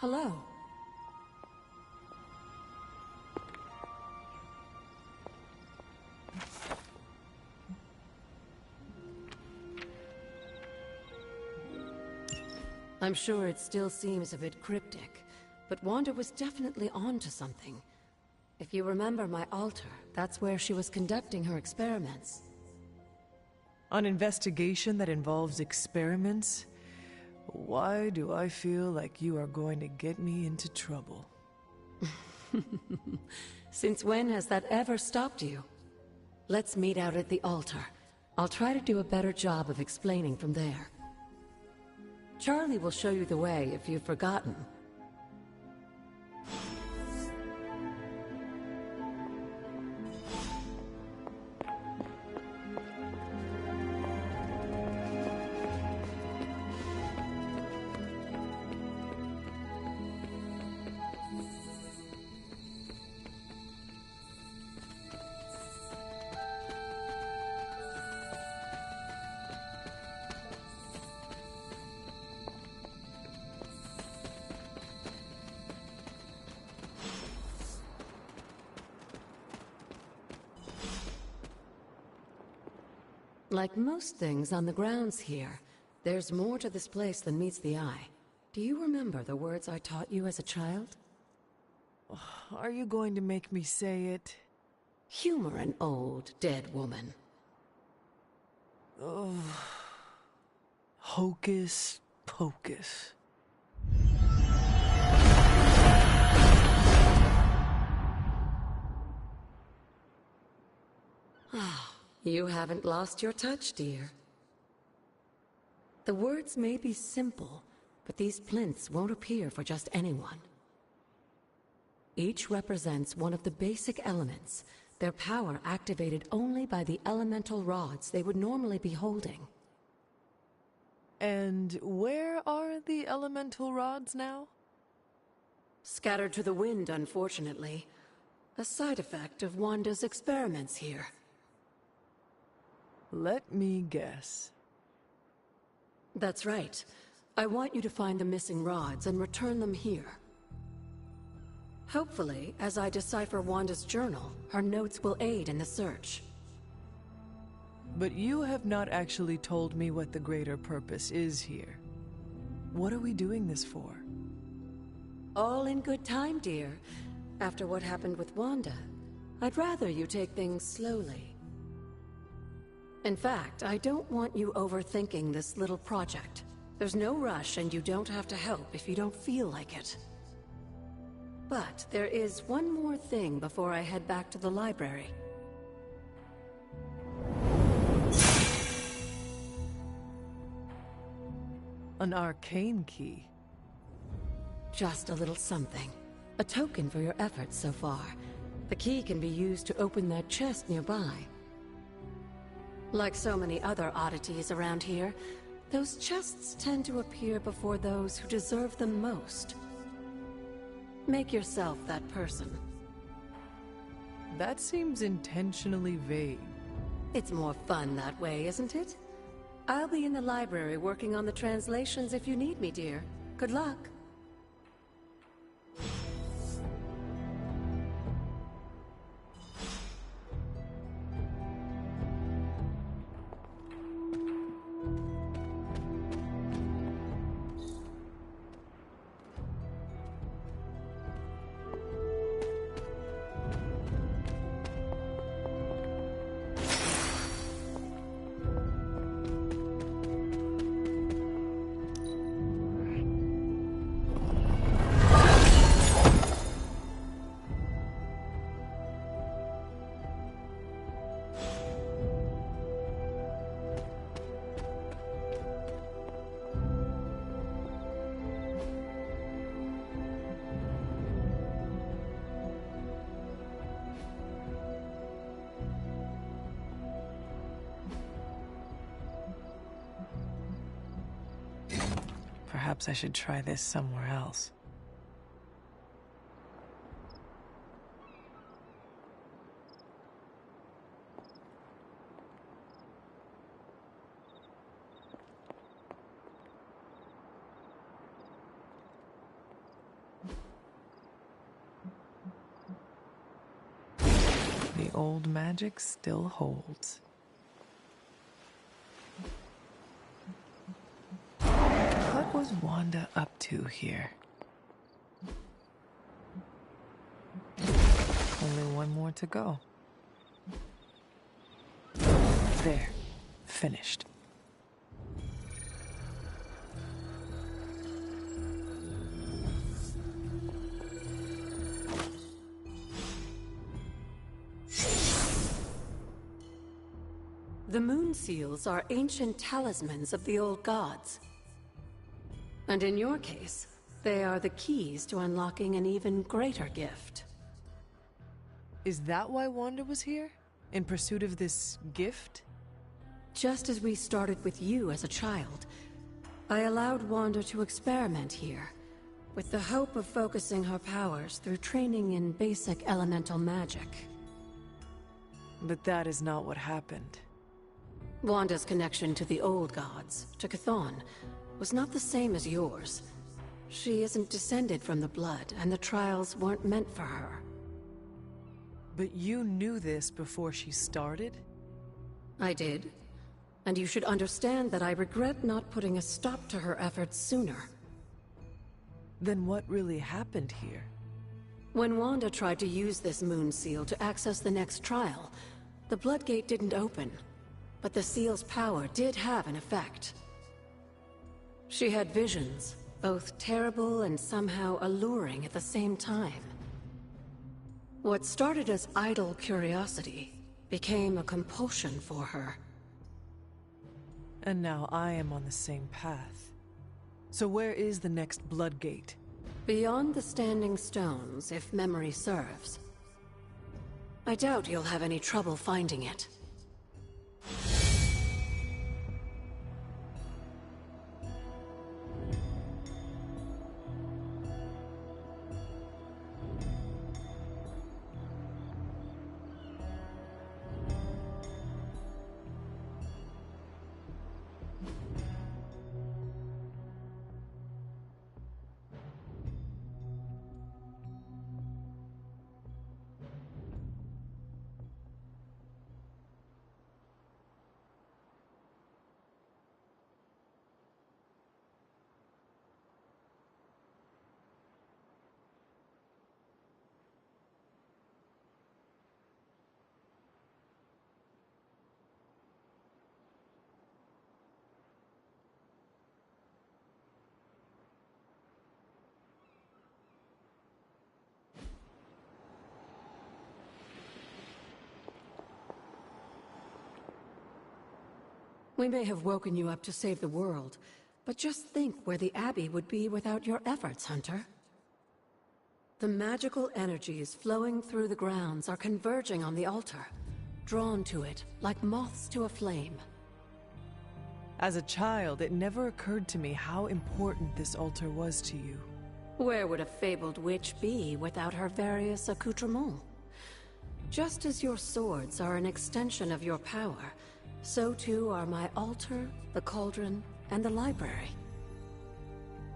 Hello. I'm sure it still seems a bit cryptic, but Wanda was definitely onto something. If you remember my altar, that's where she was conducting her experiments. An investigation that involves experiments? Why do I feel like you are going to get me into trouble? Since when has that ever stopped you? Let's meet out at the altar. I'll try to do a better job of explaining from there. Charlie will show you the way if you've forgotten. Like most things on the grounds here, there's more to this place than meets the eye. Do you remember the words I taught you as a child? Are you going to make me say it? Humor an old, dead woman. Oh. Hocus pocus. You haven't lost your touch, dear. The words may be simple, but these plinths won't appear for just anyone. Each represents one of the basic elements, their power activated only by the elemental rods they would normally be holding. And where are the elemental rods now? Scattered to the wind, unfortunately. A side effect of Wanda's experiments here. Let me guess. That's right. I want you to find the missing rods and return them here. Hopefully, as I decipher Wanda's journal, her notes will aid in the search. But you have not actually told me what the greater purpose is here. What are we doing this for? All in good time, dear. After what happened with Wanda, I'd rather you take things slowly. In fact, I don't want you overthinking this little project. There's no rush, and you don't have to help if you don't feel like it. But there is one more thing before I head back to the library. An arcane key. Just a little something. A token for your efforts so far. The key can be used to open that chest nearby. Like so many other oddities around here, those chests tend to appear before those who deserve them most. Make yourself that person. That seems intentionally vague. It's more fun that way, isn't it? I'll be in the library working on the translations if you need me, dear. Good luck. Perhaps I should try this somewhere else. The old magic still holds. What was Wanda up to here? Only one more to go. There. Finished. The moon seals are ancient talismans of the old gods. And in your case, they are the keys to unlocking an even greater gift. Is that why Wanda was here? In pursuit of this gift? Just as we started with you as a child, I allowed Wanda to experiment here, with the hope of focusing her powers through training in basic elemental magic. But that is not what happened. Wanda's connection to the old gods, to Chthon, was not the same as yours. She isn't descended from the blood, and the trials weren't meant for her. But you knew this before she started? I did. And you should understand that I regret not putting a stop to her efforts sooner. Then what really happened here? When Wanda tried to use this moon seal to access the next trial, the Bloodgate didn't open. But the seal's power did have an effect. She had visions, both terrible and somehow alluring at the same time. What started as idle curiosity became a compulsion for her. And now I am on the same path. So where is the next Bloodgate? Beyond the Standing Stones, if memory serves. I doubt you'll have any trouble finding it. We may have woken you up to save the world, but just think where the Abbey would be without your efforts, Hunter. The magical energies flowing through the grounds are converging on the altar, drawn to it like moths to a flame. As a child, it never occurred to me how important this altar was to you. Where would a fabled witch be without her various accoutrements? Just as your swords are an extension of your power, so too are my altar, the cauldron, and the library.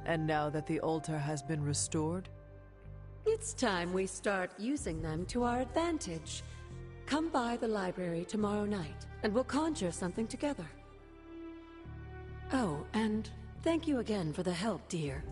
And now that the altar has been restored? It's time we start using them to our advantage. Come by the library tomorrow night, and we'll conjure something together. Oh, and thank you again for the help, dear.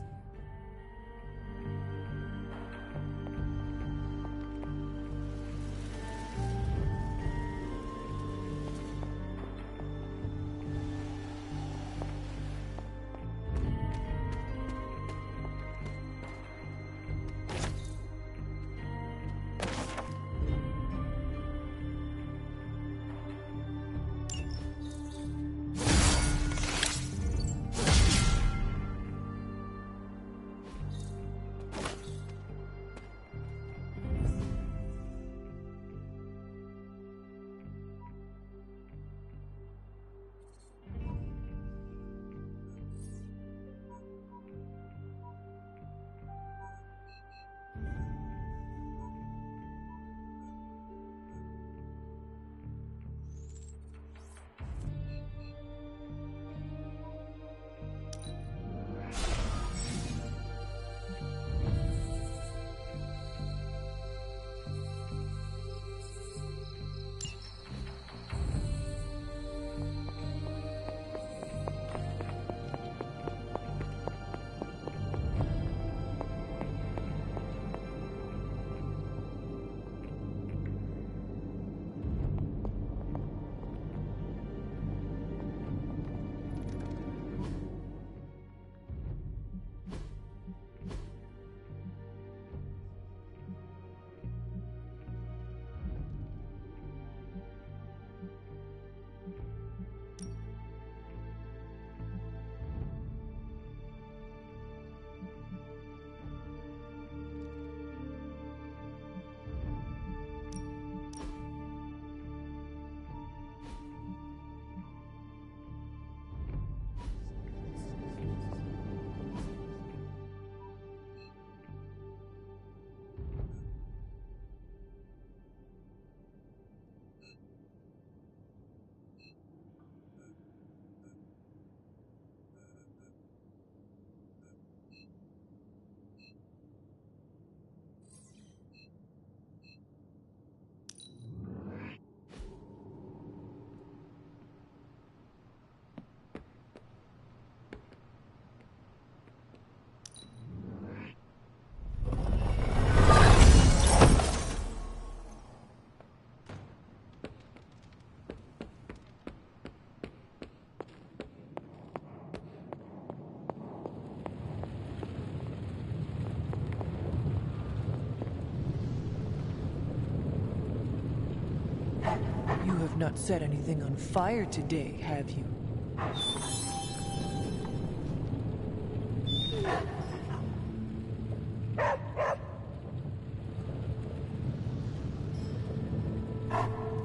not set anything on fire today, have you?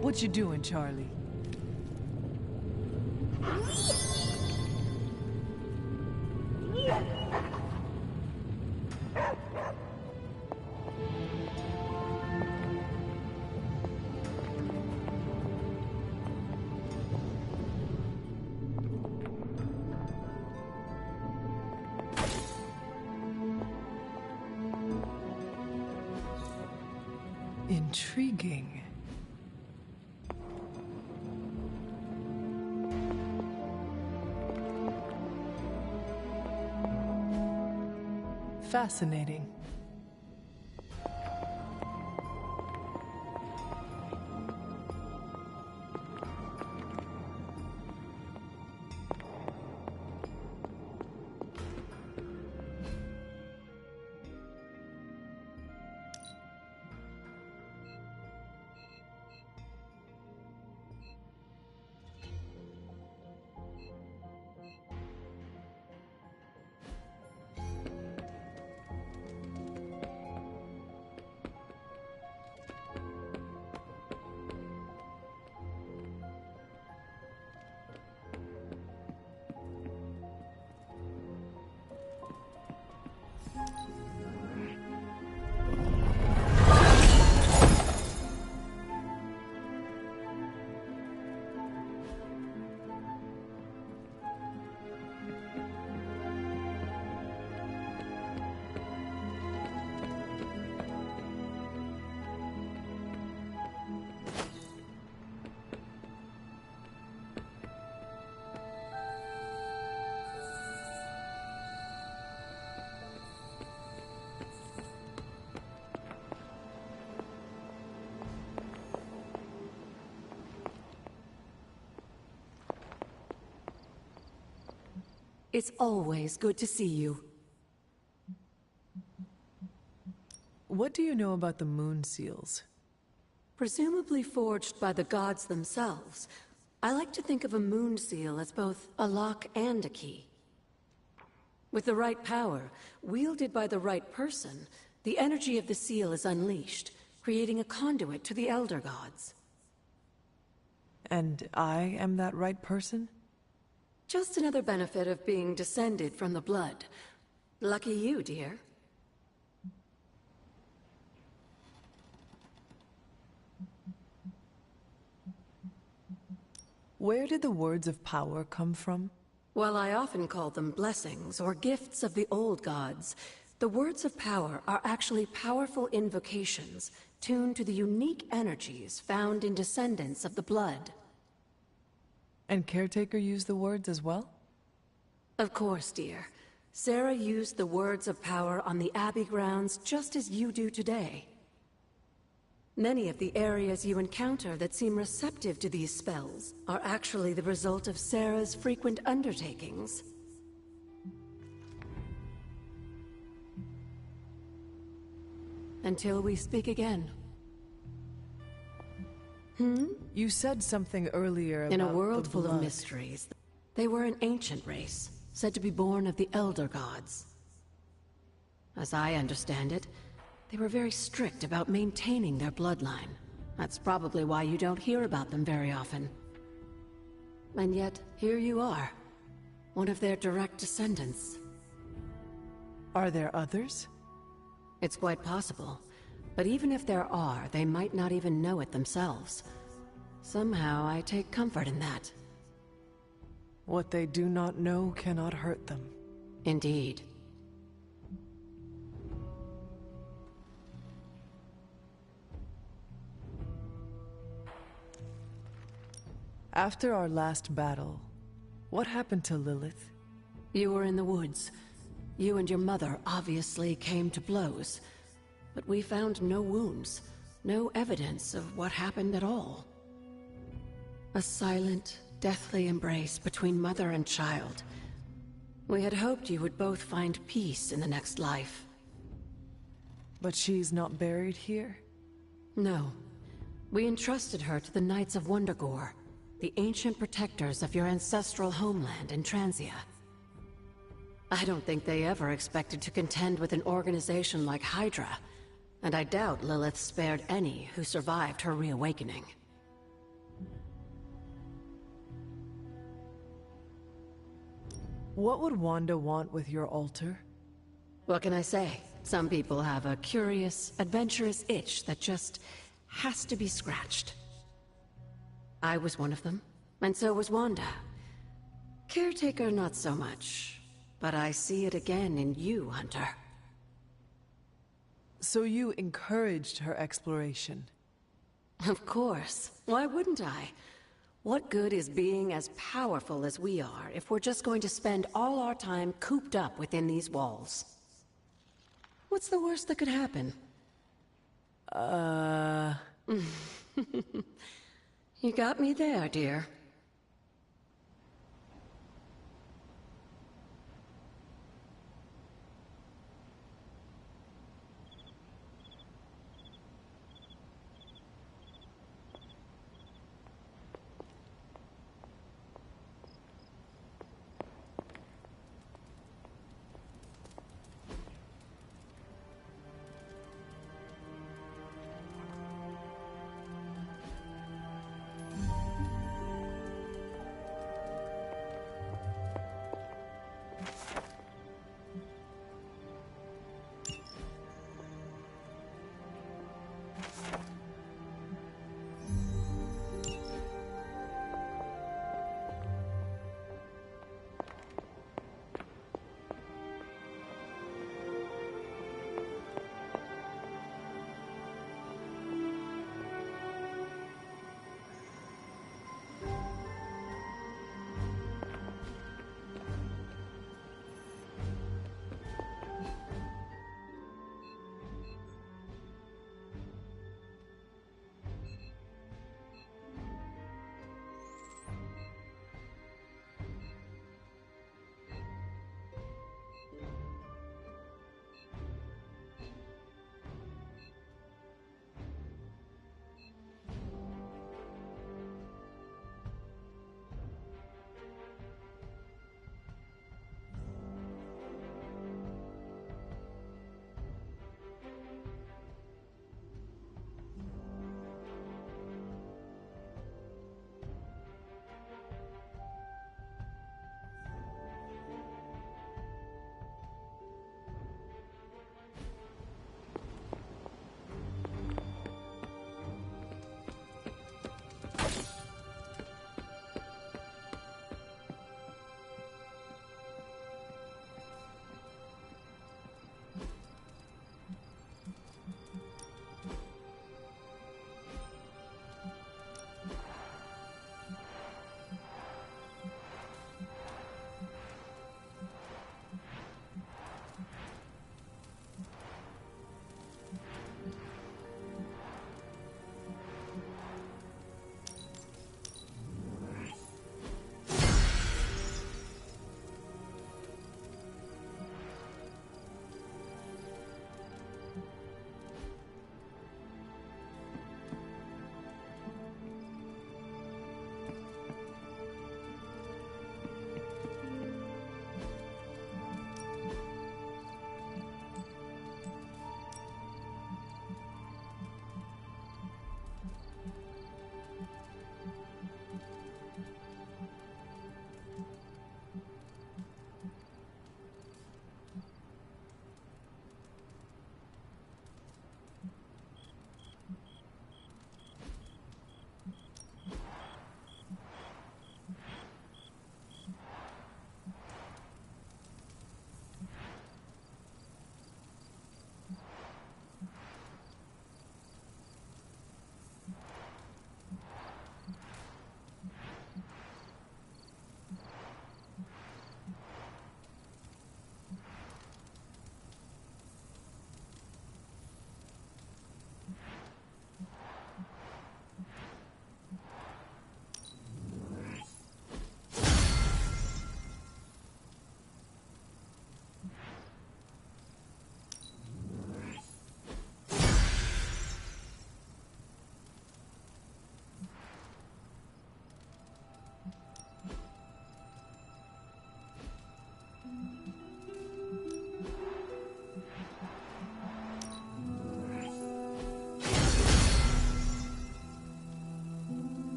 What you doing, Charlie? Intriguing. Fascinating. It's always good to see you. What do you know about the moon seals? Presumably forged by the gods themselves, I like to think of a moon seal as both a lock and a key. With the right power, wielded by the right person, the energy of the seal is unleashed, creating a conduit to the Elder Gods. And I am that right person? Just another benefit of being descended from the blood. Lucky you, dear. Where did the words of power come from? While I often call them blessings or gifts of the old gods, the words of power are actually powerful invocations tuned to the unique energies found in descendants of the blood. And Caretaker used the words as well? Of course, dear. Sarah used the words of power on the Abbey grounds just as you do today. Many of the areas you encounter that seem receptive to these spells are actually the result of Sarah's frequent undertakings. Until we speak again. You said something earlier about in a world the full of blood. mysteries, they were an ancient race, said to be born of the Elder Gods. As I understand it, they were very strict about maintaining their bloodline. That's probably why you don't hear about them very often. And yet, here you are, one of their direct descendants. Are there others? It's quite possible. But even if there are, they might not even know it themselves. Somehow, I take comfort in that. What they do not know cannot hurt them. Indeed. After our last battle, what happened to Lilith? You were in the woods. You and your mother obviously came to blows. But we found no wounds, no evidence of what happened at all. A silent, deathly embrace between mother and child. We had hoped you would both find peace in the next life. But she's not buried here? No. We entrusted her to the Knights of Wundagore, the ancient protectors of your ancestral homeland in Transia. I don't think they ever expected to contend with an organization like Hydra, and I doubt Lilith spared any who survived her reawakening. What would Wanda want with your altar? What can I say? Some people have a curious, adventurous itch that just has to be scratched. I was one of them, and so was Wanda. Caretaker, not so much. But I see it again in you, Hunter. So you encouraged her exploration? Of course. Why wouldn't I? What good is being as powerful as we are if we're just going to spend all our time cooped up within these walls? What's the worst that could happen? You got me there, dear.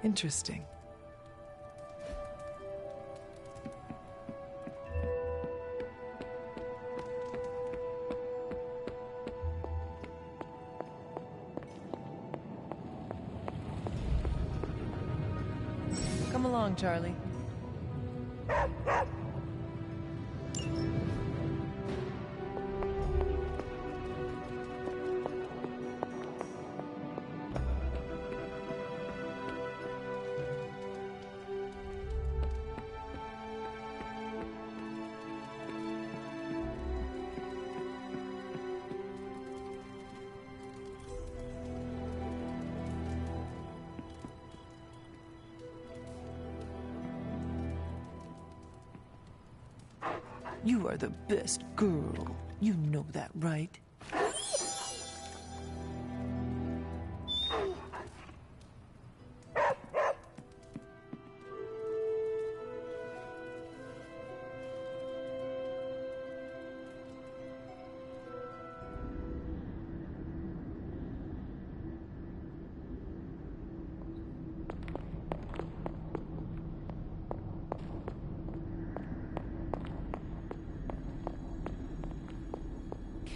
Interesting. Come along, Charlie. You are the best girl. You know that, right?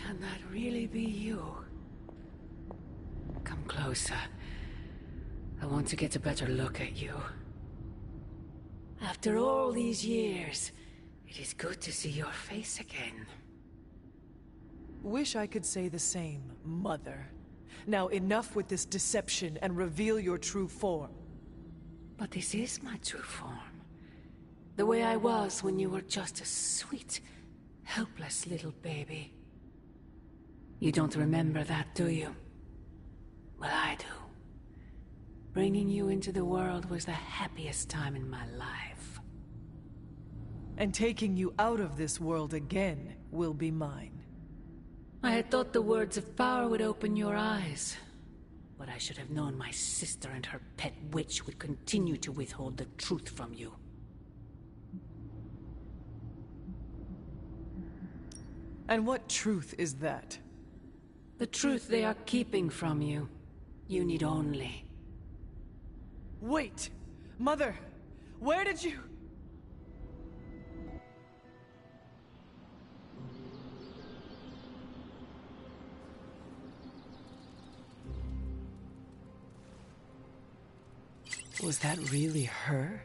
Can that really be you? Come closer. I want to get a better look at you. After all these years, it is good to see your face again. Wish I could say the same, Mother. Now enough with this deception and reveal your true form. But this is my true form. The way I was when you were just a sweet, helpless little baby. You don't remember that, do you? Well, I do. Bringing you into the world was the happiest time in my life. And taking you out of this world again will be mine. I had thought the words of power would open your eyes. But I should have known my sister and her pet witch would continue to withhold the truth from you. And what truth is that? The truth they are keeping from you. You need only... Wait! Mother! Where did you... Was that really her?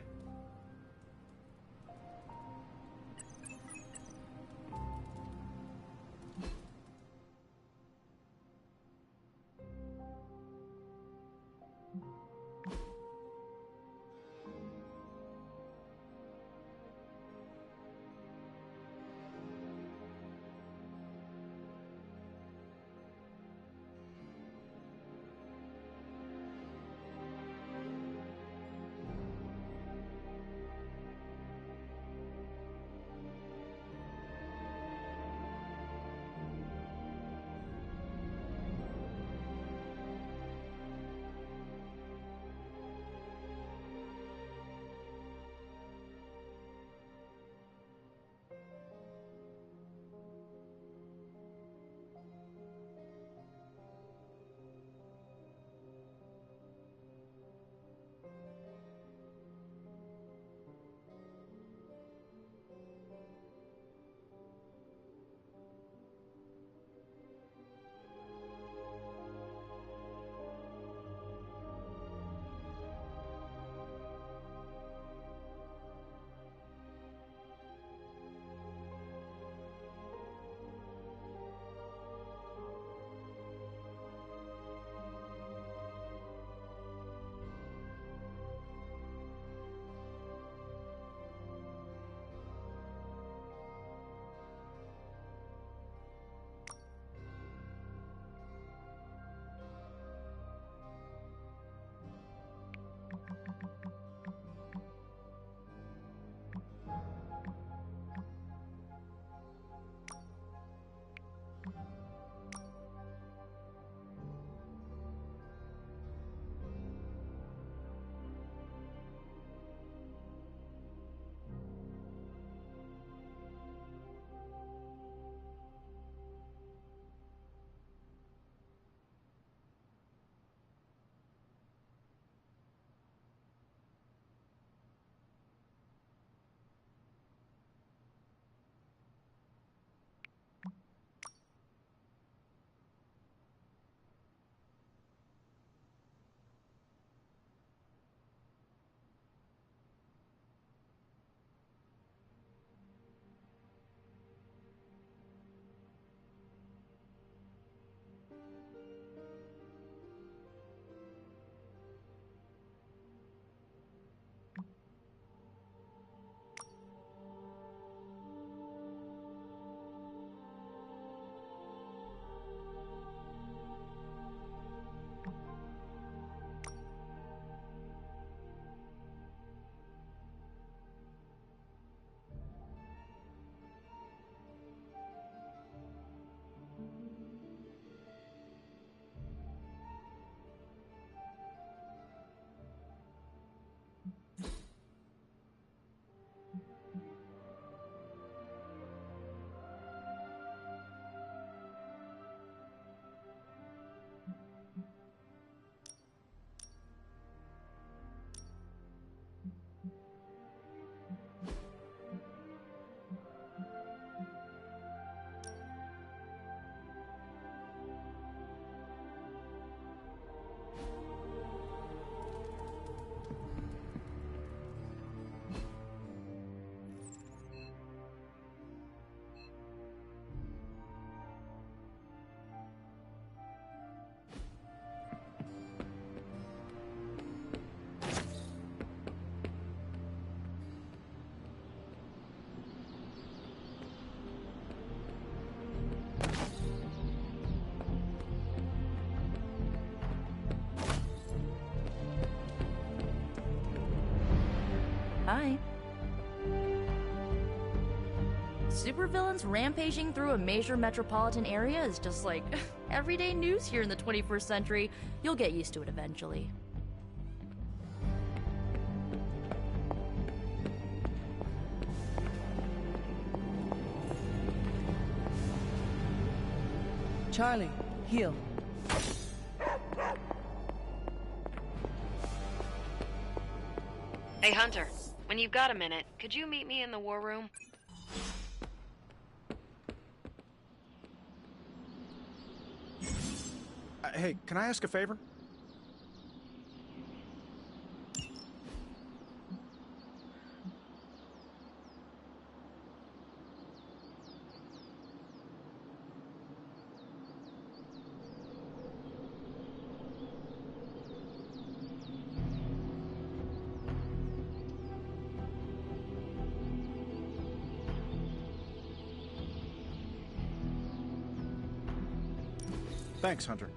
Supervillains rampaging through a major metropolitan area is just like everyday news here in the 21st century. You'll get used to it eventually. Charlie, heal. Hey, Hunter. When you've got a minute, could you meet me in the war room? Hey, can I ask a favor? Thanks, Hunter.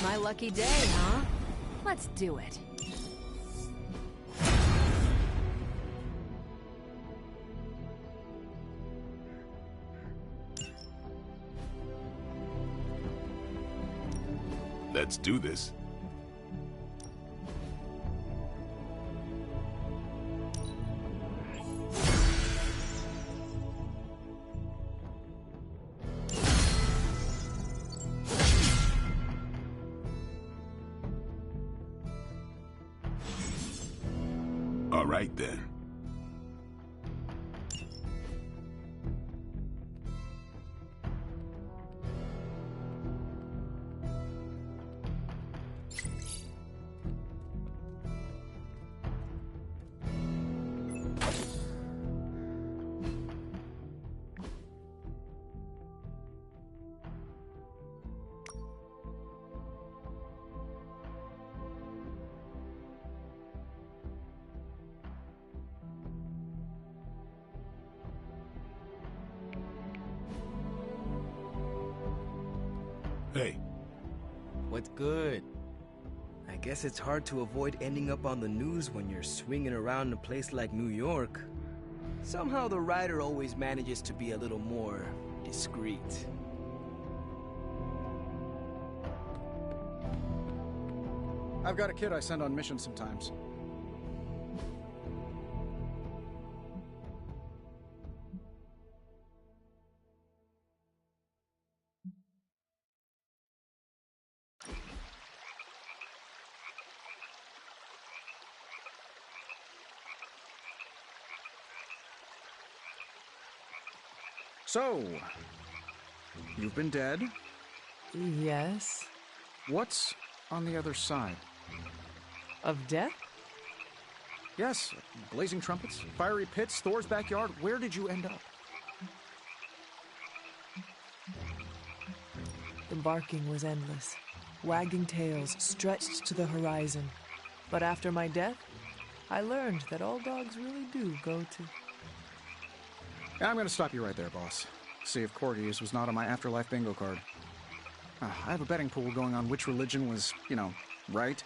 My lucky day, huh? Let's do it. Let's do this. All right, then. Hey. What's good? I guess it's hard to avoid ending up on the news when you're swinging around a place like New York. Somehow the writer always manages to be a little more discreet. I've got a kid I send on missions sometimes. So, you've been dead? Yes. What's on the other side? Of death? Yes, blazing trumpets, fiery pits, Thor's backyard. Where did you end up? The barking was endless. Wagging tails stretched to the horizon. But after my death, I learned that all dogs really do go to... I'm gonna stop you right there, boss. See if Corgis was not on my afterlife bingo card. I have a betting pool going on which religion was, right.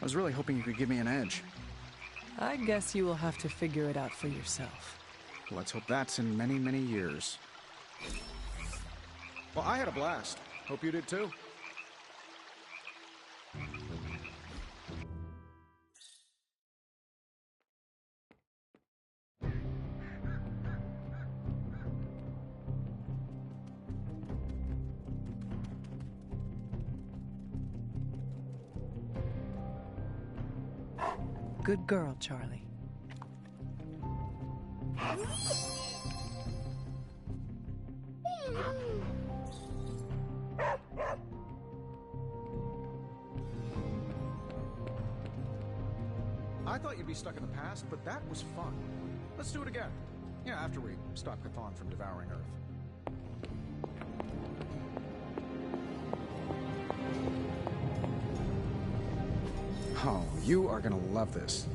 I was really hoping you could give me an edge. I guess you will have to figure it out for yourself. Let's hope that's in many, many years. Well, I had a blast. Hope you did too. Good girl, Charlie. I thought you'd be stuck in the past, but that was fun. Let's do it again. Yeah, after we stop Chthon from devouring Earth. You are gonna love this.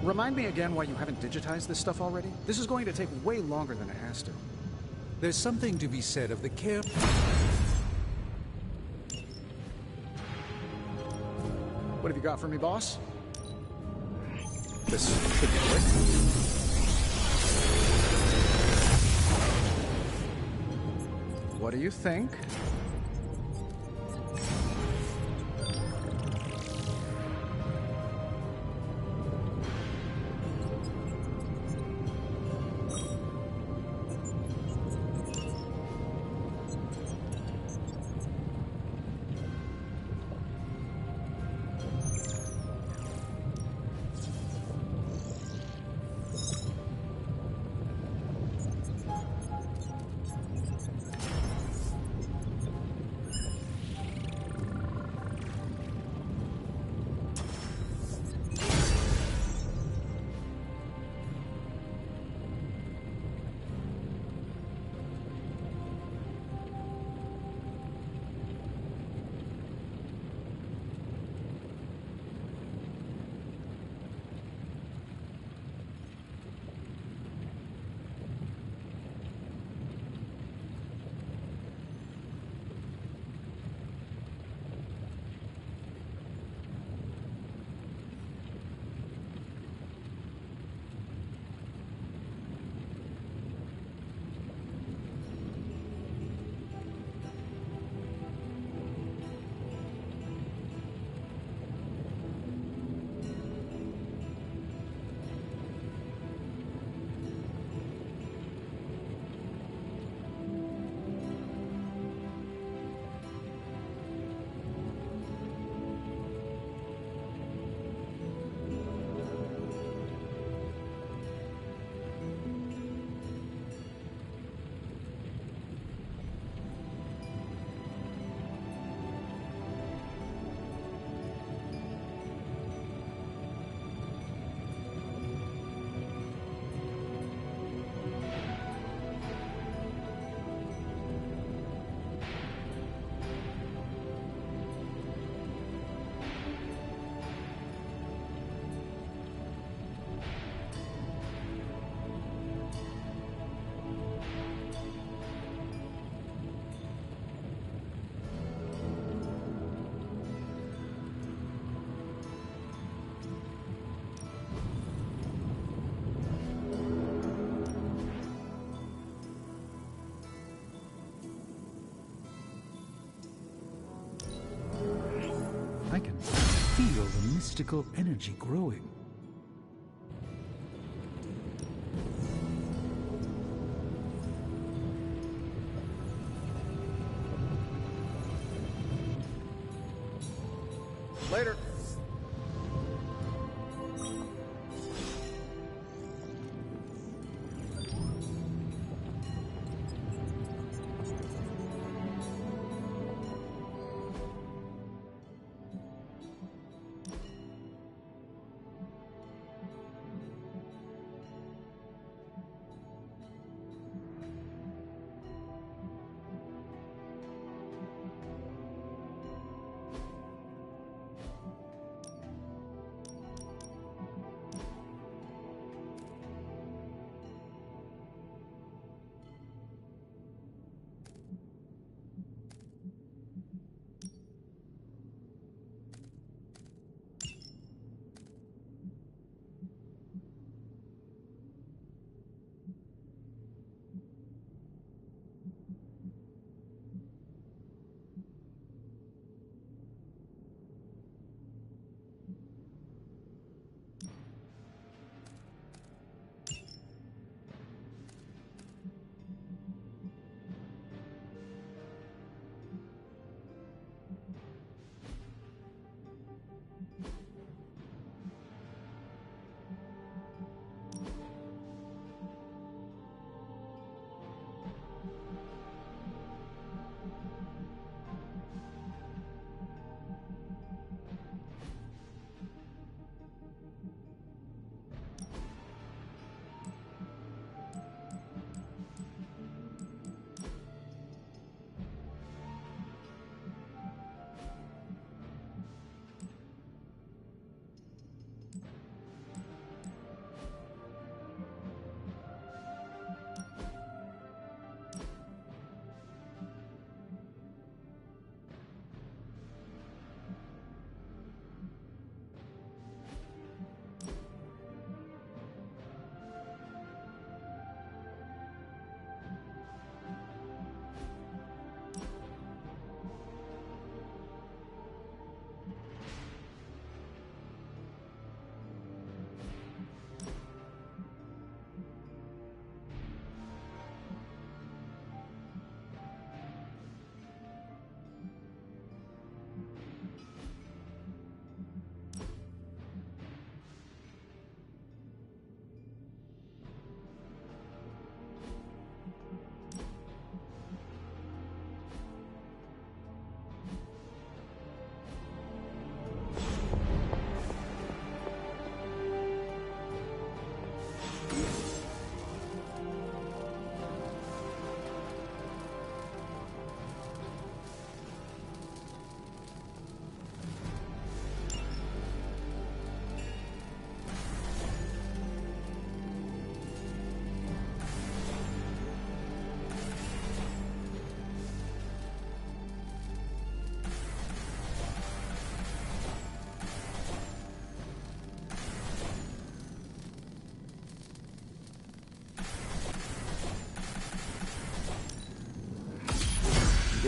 Remind me again why you haven't digitized this stuff already? This is going to take way longer than it has to. There's something to be said of the care... What have you got for me, boss? This should be quick. What do you think? I can feel the mystical energy growing. Later.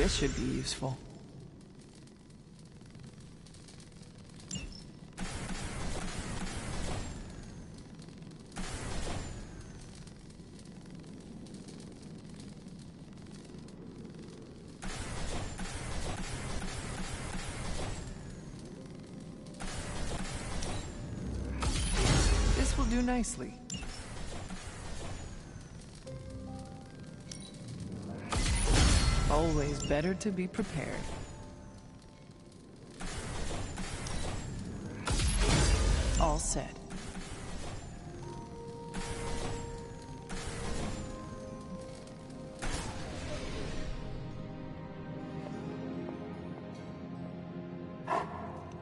This should be useful. This will do nicely. Always better to be prepared. All set.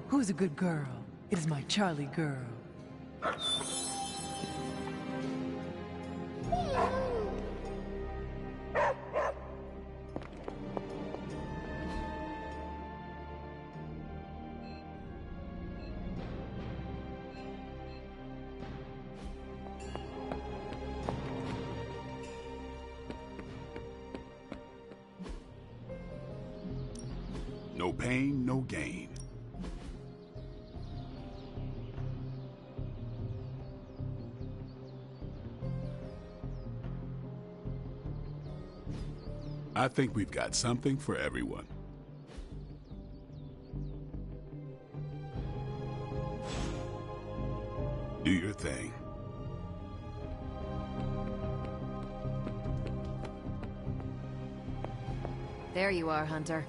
Who's a good girl? It is my Charlie girl. No pain, no gain. I think we've got something for everyone. Do your thing. There you are, Hunter.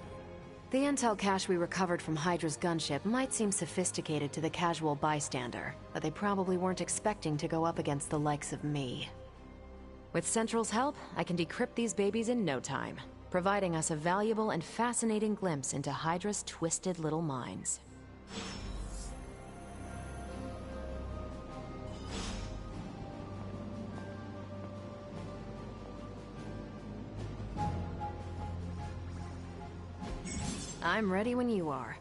The intel cache we recovered from Hydra's gunship might seem sophisticated to the casual bystander, but they probably weren't expecting to go up against the likes of me. With Central's help, I can decrypt these babies in no time, providing us a valuable and fascinating glimpse into Hydra's twisted little minds. I'm ready when you are.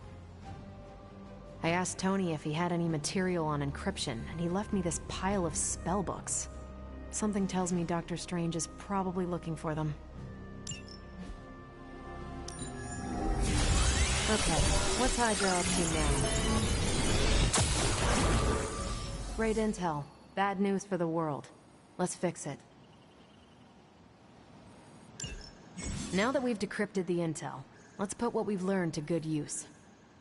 I asked Tony if he had any material on encryption, and he left me this pile of spellbooks. Something tells me Dr. Strange is probably looking for them. Okay, what's Hydra up to now? Great intel. Bad news for the world. Let's fix it. Now that we've decrypted the intel, let's put what we've learned to good use.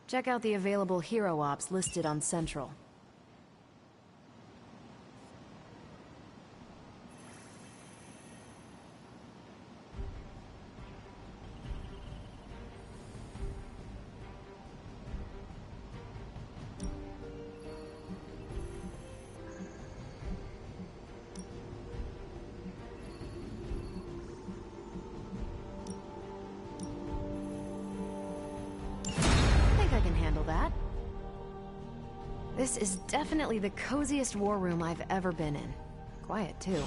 Check out the available hero ops listed on Central. This is definitely the coziest war room I've ever been in. Quiet, too.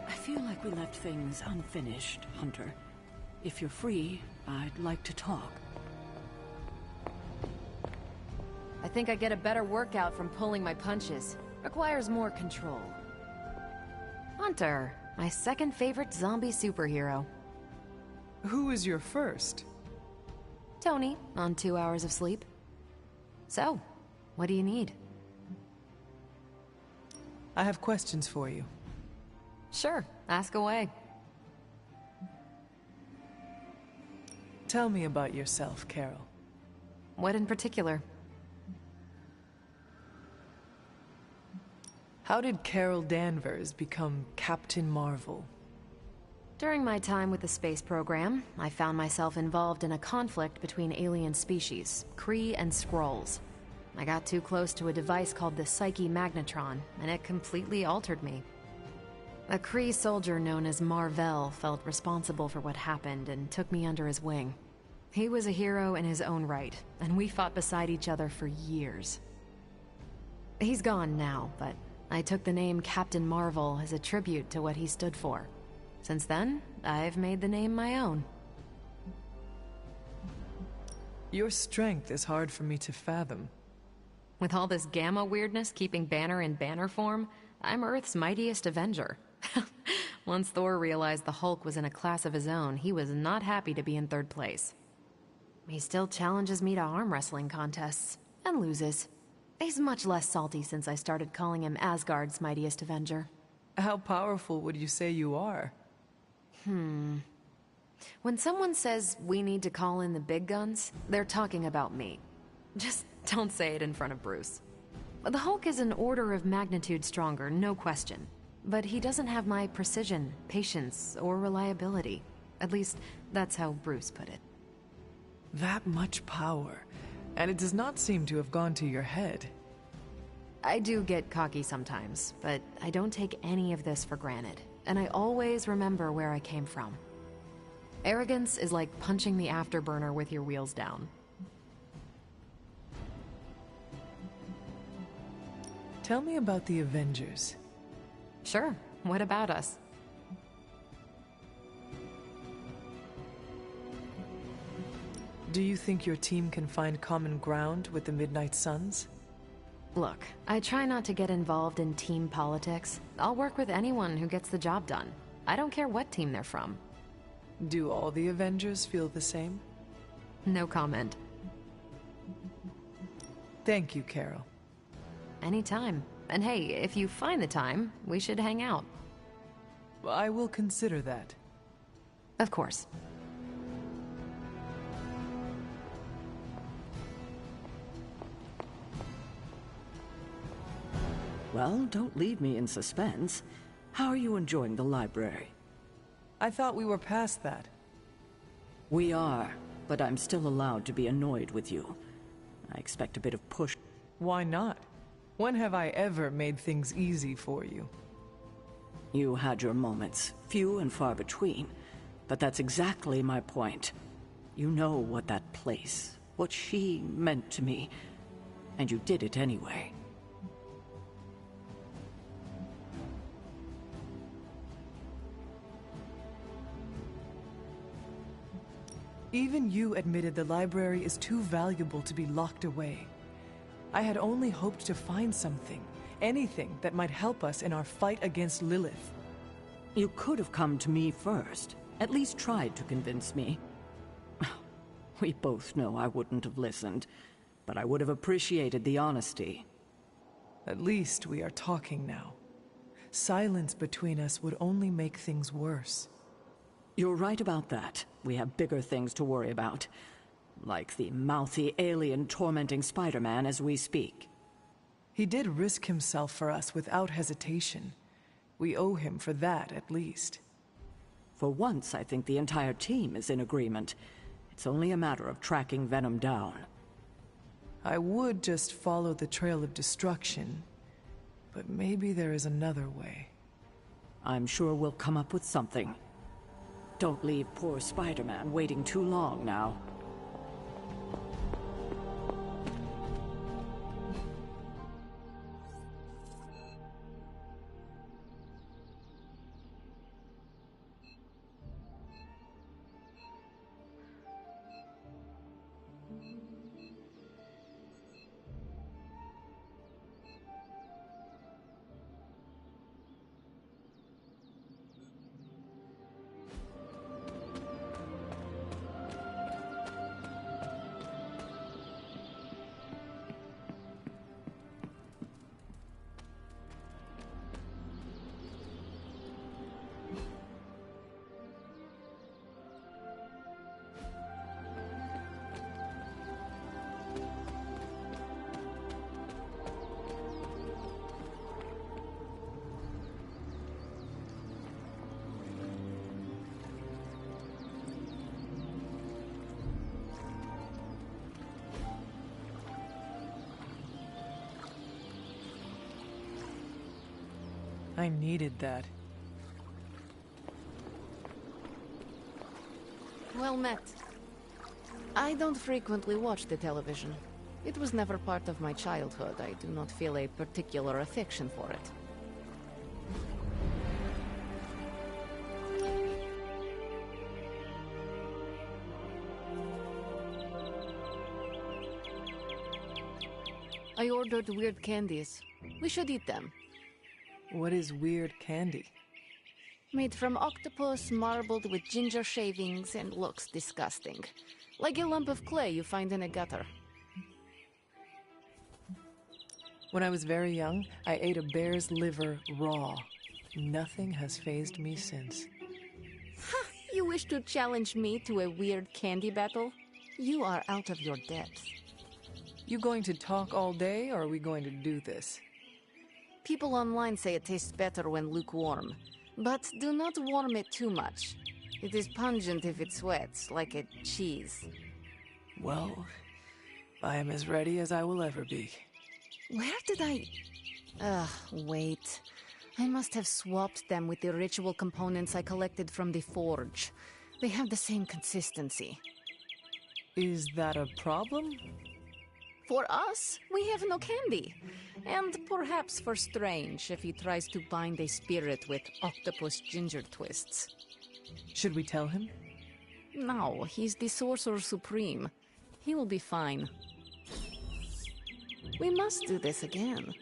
I feel like we left things unfinished, Hunter. If you're free, I'd like to talk. I think I get a better workout from pulling my punches. Requires more control. Hunter, my second favorite zombie superhero. Who is your first? Tony, on 2 hours of sleep. So, what do you need? I have questions for you. Sure, ask away. Tell me about yourself, Carol. What in particular? How did Carol Danvers become Captain Marvel? During my time with the space program, I found myself involved in a conflict between alien species, Kree and Skrulls. I got too close to a device called the Psyche Magnetron, and it completely altered me. A Kree soldier known as Mar-Vell felt responsible for what happened and took me under his wing. He was a hero in his own right, and we fought beside each other for years. He's gone now, but I took the name Captain Marvel as a tribute to what he stood for. Since then, I've made the name my own. Your strength is hard for me to fathom. With all this Gamma weirdness keeping Banner in banner form, I'm Earth's mightiest Avenger. Once Thor realized the Hulk was in a class of his own, he was not happy to be in third place. He still challenges me to arm wrestling contests, and loses. He's much less salty since I started calling him Asgard's mightiest Avenger. How powerful would you say you are? When someone says we need to call in the big guns, they're talking about me. Just don't say it in front of Bruce. The Hulk is an order of magnitude stronger, no question. But he doesn't have my precision, patience, or reliability. At least, that's how Bruce put it. That much power, and it does not seem to have gone to your head. I do get cocky sometimes, but I don't take any of this for granted, and I always remember where I came from. Arrogance is like punching the afterburner with your wheels down. Tell me about the Avengers. Sure, what about us? Do you think your team can find common ground with the Midnight Suns? Look, I try not to get involved in team politics. I'll work with anyone who gets the job done. I don't care what team they're from. Do all the Avengers feel the same? No comment. Thank you, Carol. Anytime. And hey, if you find the time, we should hang out. I will consider that. Of course. Well, don't leave me in suspense. How are you enjoying the library? I thought we were past that. We are, but I'm still allowed to be annoyed with you. I expect a bit of push. Why not? When have I ever made things easy for you? You had your moments, few and far between. But that's exactly my point. You know what that place, what she meant to me, and you did it anyway. Even you admitted the library is too valuable to be locked away. I had only hoped to find something, anything that might help us in our fight against Lilith. You could have come to me first, at least tried to convince me. We both know I wouldn't have listened, but I would have appreciated the honesty. At least we are talking now. Silence between us would only make things worse. You're right about that. We have bigger things to worry about. Like the mouthy alien tormenting Spider-Man as we speak. He did risk himself for us without hesitation. We owe him for that, at least. For once, I think the entire team is in agreement. It's only a matter of tracking Venom down. I would just follow the trail of destruction, but maybe there is another way. I'm sure we'll come up with something. Don't leave poor Spider-Man waiting too long now. I needed that. Well met. I don't frequently watch the television. It was never part of my childhood. I do not feel a particular affection for it. I ordered weird candies. We should eat them. What is weird candy? Made from octopus, marbled with ginger shavings, and looks disgusting. Like a lump of clay you find in a gutter. When I was very young, I ate a bear's liver raw. Nothing has fazed me since. Ha! You wish to challenge me to a weird candy battle? You are out of your depth. You going to talk all day, or are we going to do this? People online say it tastes better when lukewarm. But do not warm it too much. It is pungent if it sweats, like a cheese. Well, I am as ready as I will ever be. Where did I... wait. I must have swapped them with the ritual components I collected from the forge. They have the same consistency. Is that a problem? For us, we have no candy. And perhaps for Strange if he tries to bind a spirit with octopus ginger twists. Should we tell him? No, he's the Sorcerer Supreme. He will be fine. We must do this again.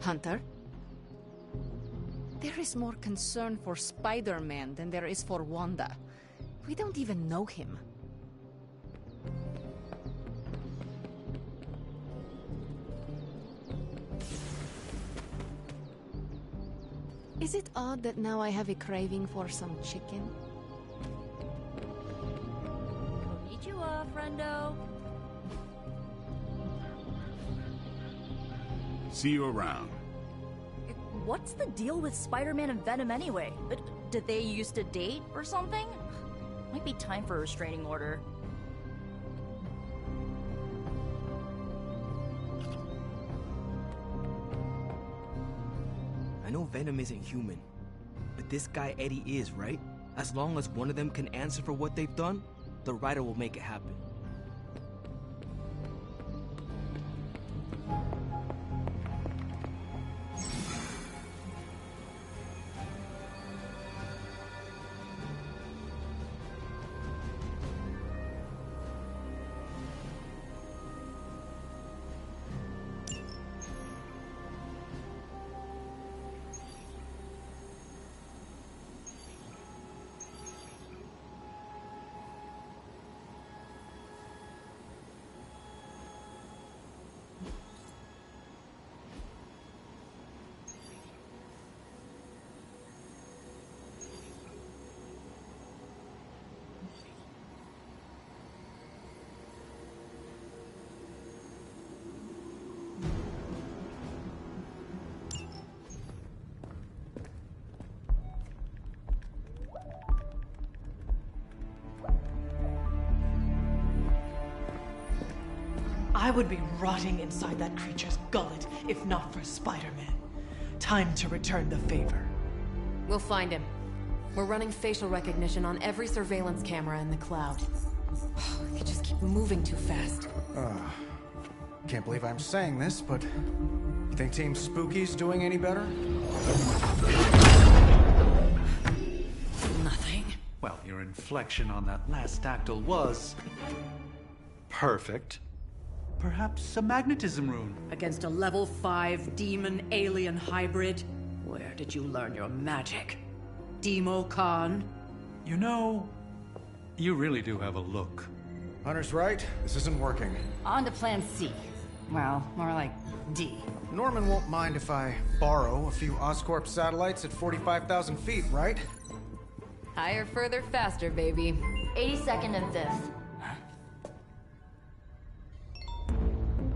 Hunter? There is more concern for Spider-Man than there is for Wanda. We don't even know him. Is it odd that now I have a craving for some chicken? Konnichiwa, friendo. See you around. What's the deal with Spider-Man and Venom anyway? Did they used to date or something? Might be time for a restraining order. I know Venom isn't human, but this guy Eddie is, right? As long as one of them can answer for what they've done, the writer will make it happen. I would be rotting inside that creature's gullet if not for Spider-Man. Time to return the favor. We'll find him. We're running facial recognition on every surveillance camera in the cloud. They just keep moving too fast. Can't believe I'm saying this, but you think Team Spooky's doing any better? Nothing. Well, your inflection on that last dactyl was perfect. Perhaps a magnetism rune. Against a level 5 demon alien hybrid? Where did you learn your magic? Demo Khan? You know, you really do have a look. Hunter's right. This isn't working. On to plan C. Well, more like D. Norman won't mind if I borrow a few Oscorp satellites at 45,000 feet, right? Higher, further, faster, baby. 82nd and 5th.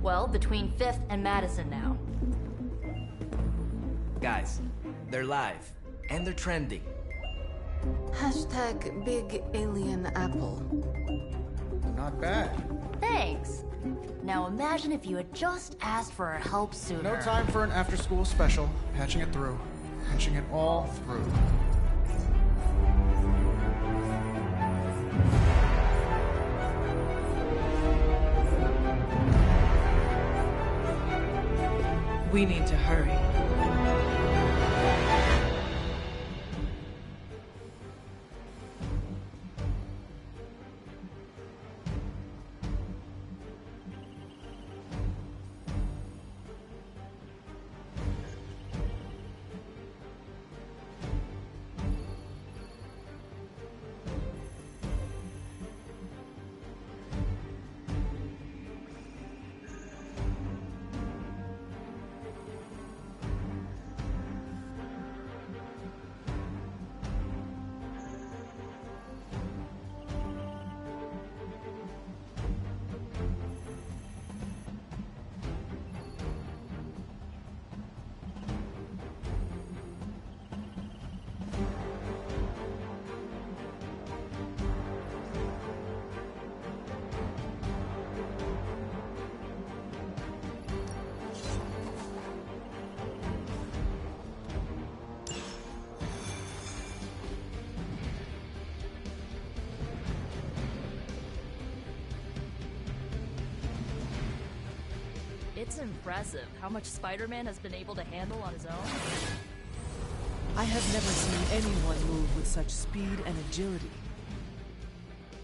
Well, between 5th and Madison now. Guys, they're live. And they're trending. Hashtag Big Alien Apple. Not bad. Thanks. Now imagine if you had just asked for our help sooner. No time for an after-school special. Patching it through. Punching it all through. We need to hurry. It's impressive how much Spider-Man has been able to handle on his own. I have never seen anyone move with such speed and agility.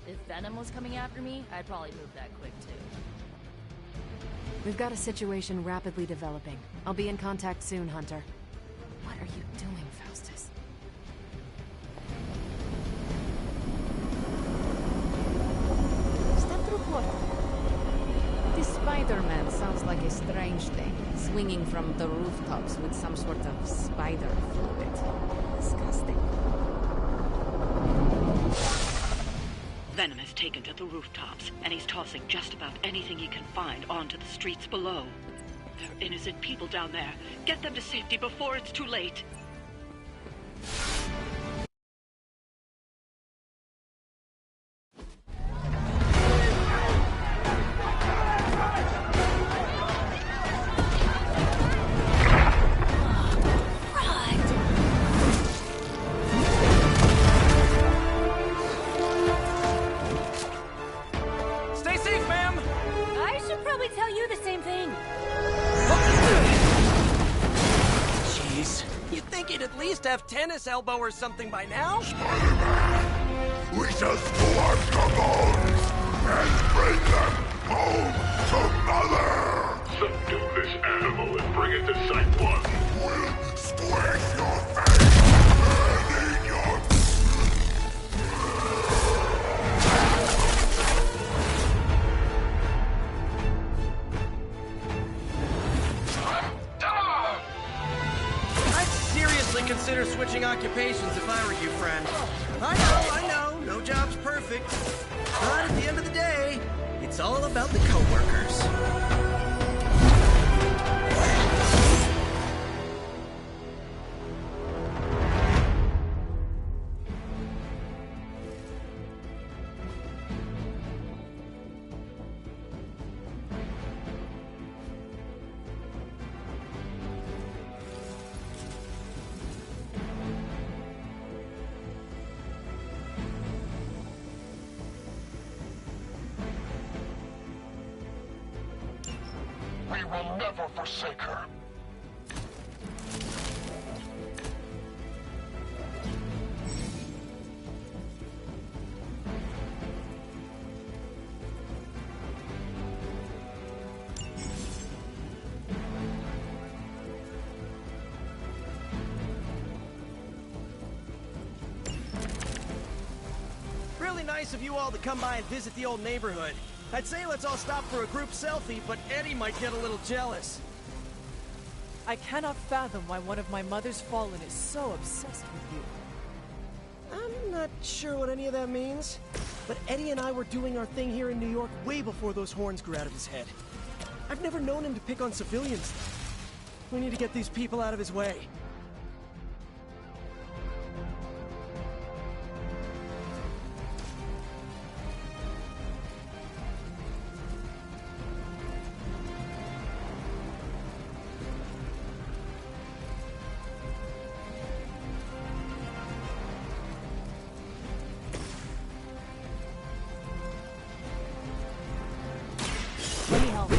If Venom was coming after me, I'd probably move that quick too. We've got a situation rapidly developing. I'll be in contact soon, Hunter. What are you doing, Faustus? Step through portal. This Spider-Man sounds like a strange thing, swinging from the rooftops with some sort of spider fluid. Disgusting. Venom has taken to the rooftops, and he's tossing just about anything he can find onto the streets below. There are innocent people down there. Get them to safety before it's too late. Have tennis elbow or something by now? Spider-Man, we just collect the bones and bring them home to Mother! Subdue this animal and bring it to Site 1. We'll squish your face and eat your... Consider switching occupations if I were you, friend. I know, no job's perfect. But at the end of the day, it's all about the coworkers. We will never forsake her. Really nice of you all to come by and visit the old neighborhood. I'd say let's all stop for a group selfie, but Eddie might get a little jealous. I cannot fathom why one of my mother's fallen is so obsessed with you. I'm not sure what any of that means, but Eddie and I were doing our thing here in New York way before those horns grew out of his head. I've never known him to pick on civilians. We need to get these people out of his way. Let me help.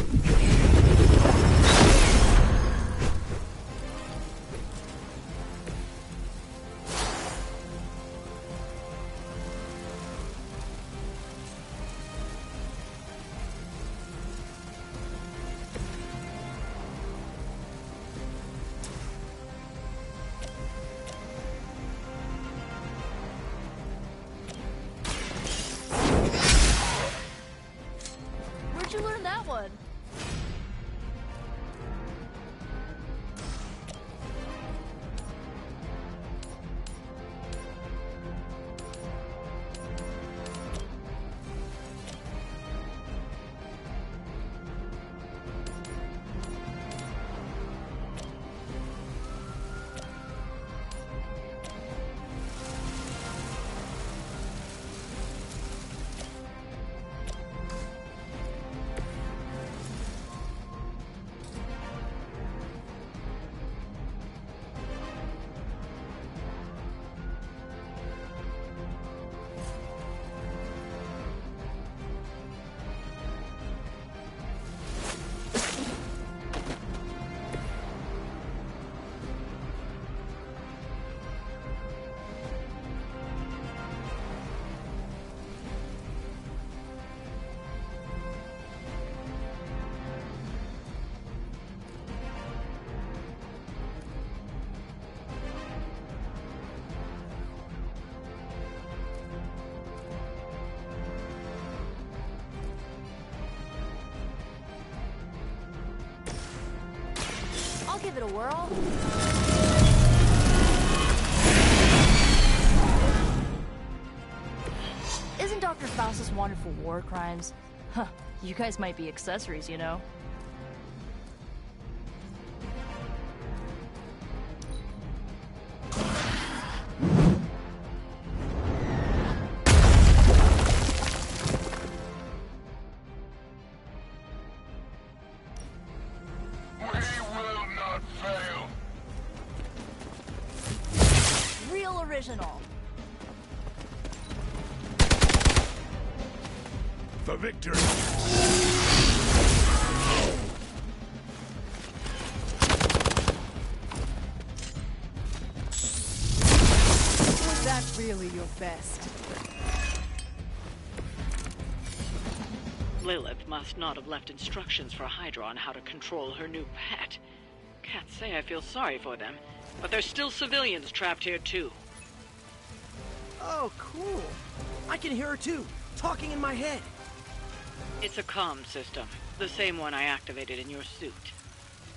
Where'd you learn that one? I'll give it a whirl. Isn't Dr. Faustus wanted for war crimes? Huh, you guys might be accessories, you know? Real original. For victory! Was that really your best? Lilith must not have left instructions for Hydra on how to control her new pet. Can't say I feel sorry for them, but there's still civilians trapped here too. Oh, cool. I can hear her too, talking in my head. It's a comm system, the same one I activated in your suit.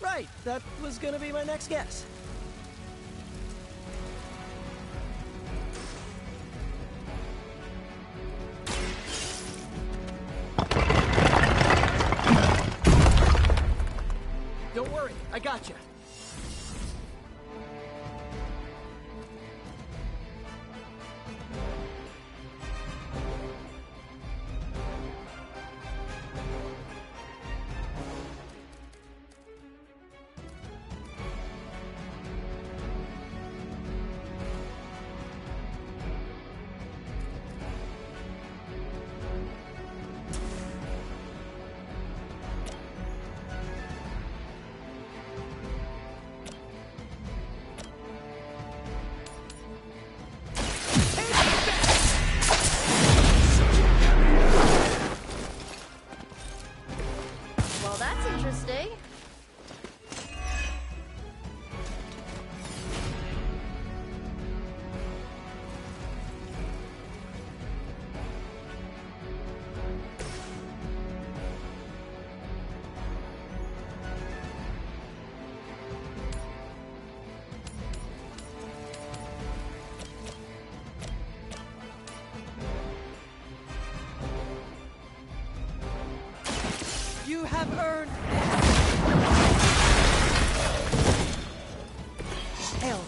Right, that was gonna be my next guess. Don't worry, I got you. have earned this. Hail that.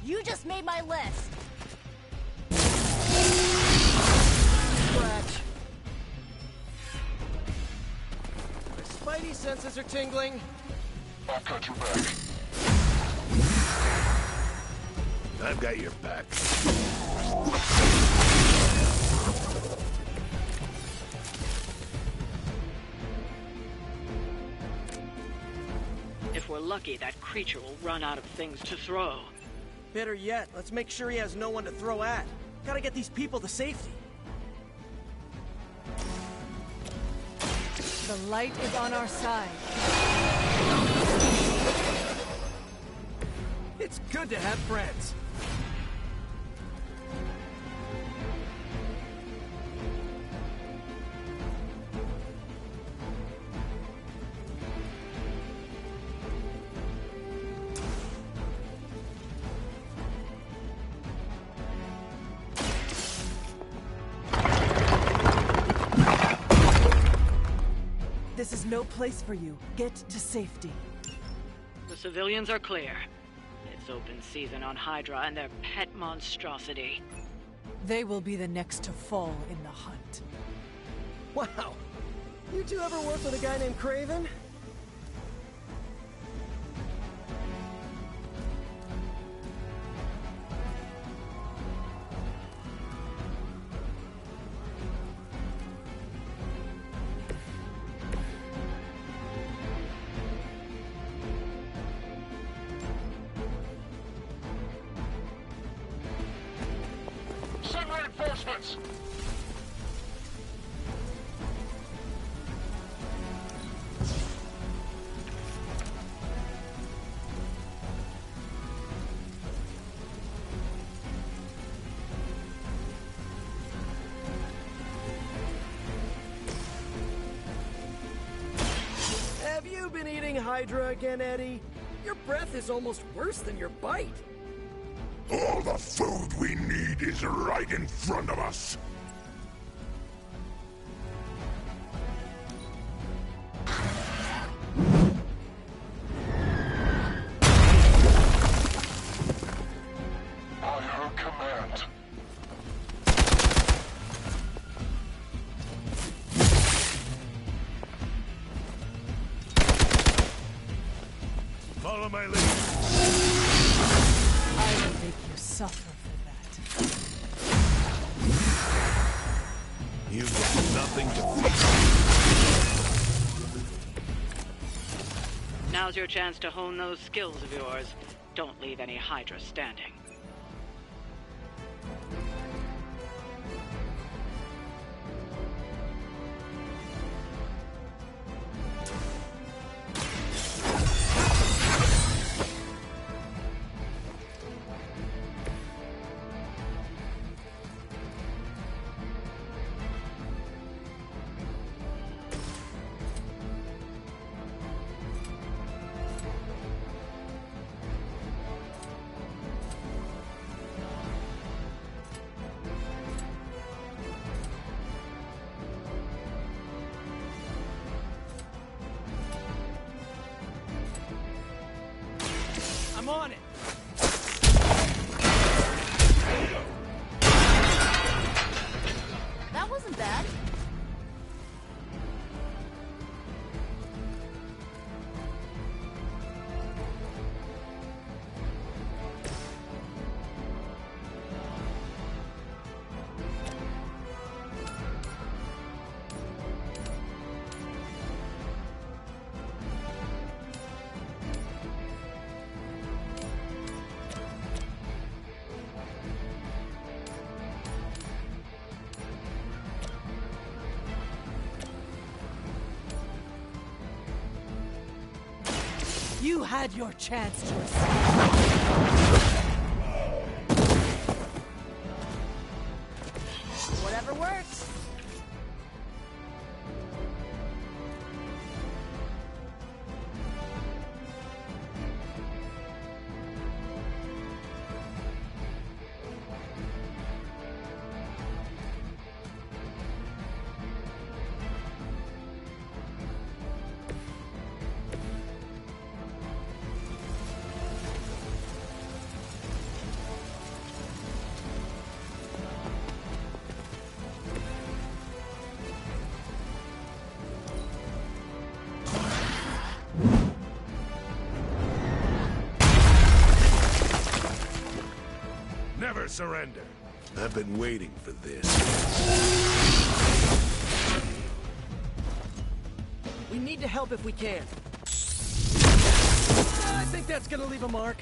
You just made my list. Scratch. My spidey senses are tingling. I've got your back. I've got your back. If we're lucky, that creature will run out of things to throw. Better yet, let's make sure he has no one to throw at. Gotta get these people to safety. The light is on our side. It's good to have friends. This is no place for you. Get to safety. The civilians are clear. It's open season on Hydra and their pet monstrosity. They will be the next to fall in the hunt. Wow. You two ever work with a guy named Craven? Send reinforcements! Have you been eating Hydra again, Eddie? Your breath is almost worse than your bite. All the food we need is right in front of us. I heard command. Follow my lead. I will make you suffer for that. You've got nothing to fear. Now's your chance to hone those skills of yours. Don't leave any Hydra standing. I'm on it. That wasn't bad. You had your chance, Joyce. Whatever works. Never surrender. I've been waiting for this. We need to help if we can. I think that's gonna leave a mark.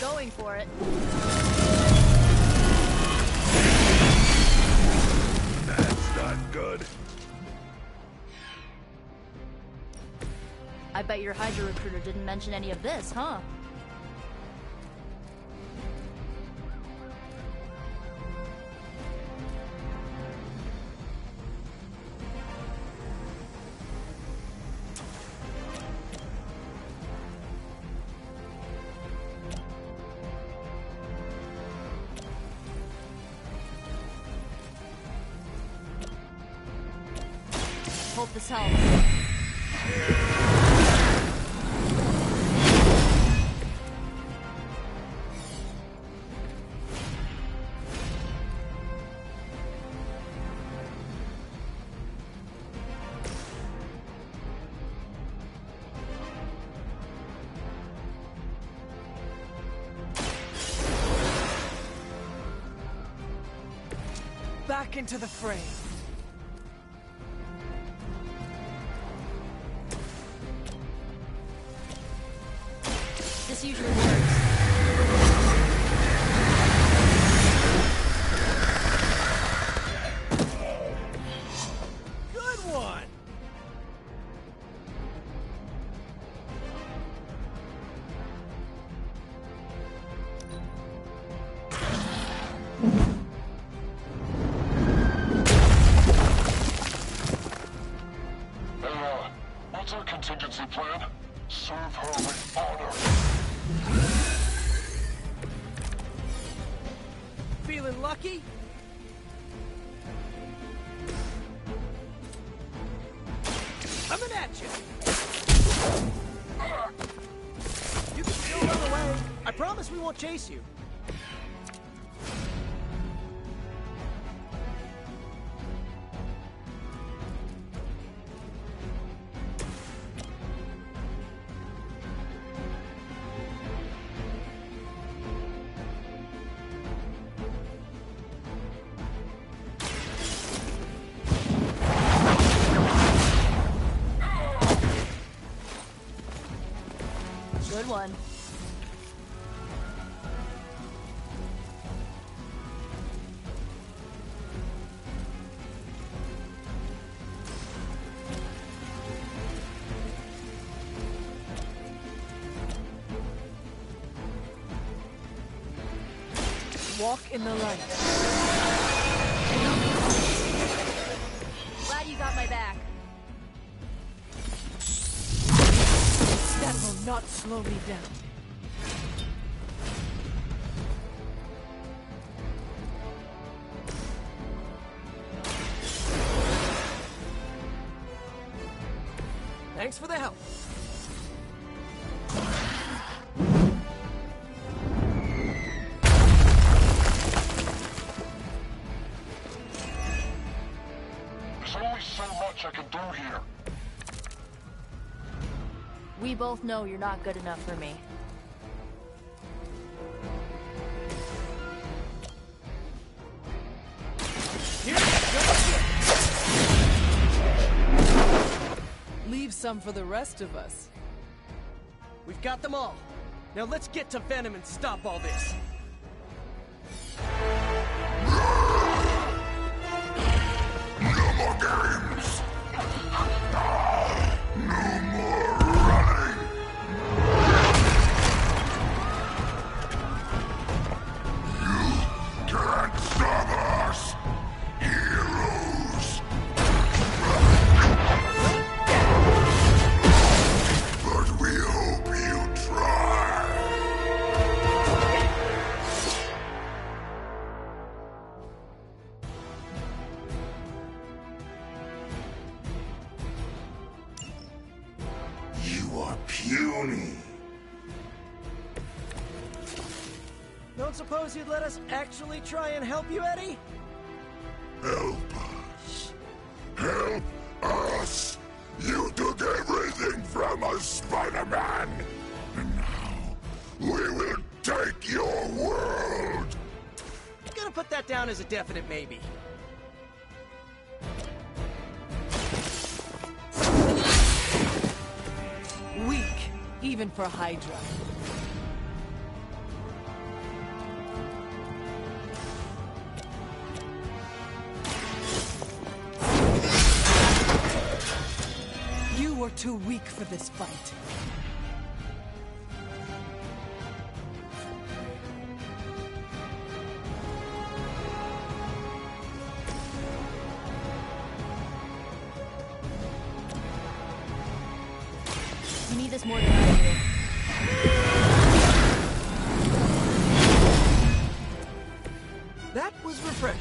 Going for it. That's not good. I bet your Hydra recruiter didn't mention any of this, huh? Hope this helps. Back into the fray. This usually works. Good one! What's our contingency plan? Serve her with honor. Feeling lucky? Coming at you! You can still run away. I promise we won't chase you. Good one. Walk in the light. my back. That will not slow me down. Thanks for the help. There's only so much I can do here. We both know you're not good enough for me. Leave some for the rest of us. We've got them all. Now let's get to Venom and stop all this. No more games! No more running! You can't stop us, heroes! But we hope you try! You are puny. Don't suppose you'd let us actually try and help you, Eddie? Help us. Help us! You took everything from us, Spider-Man! And now, we will take your world! I'm gonna put that down as a definite maybe. Weak, even for Hydra. You were too weak for this fight. You need this more than I do. That was refreshing.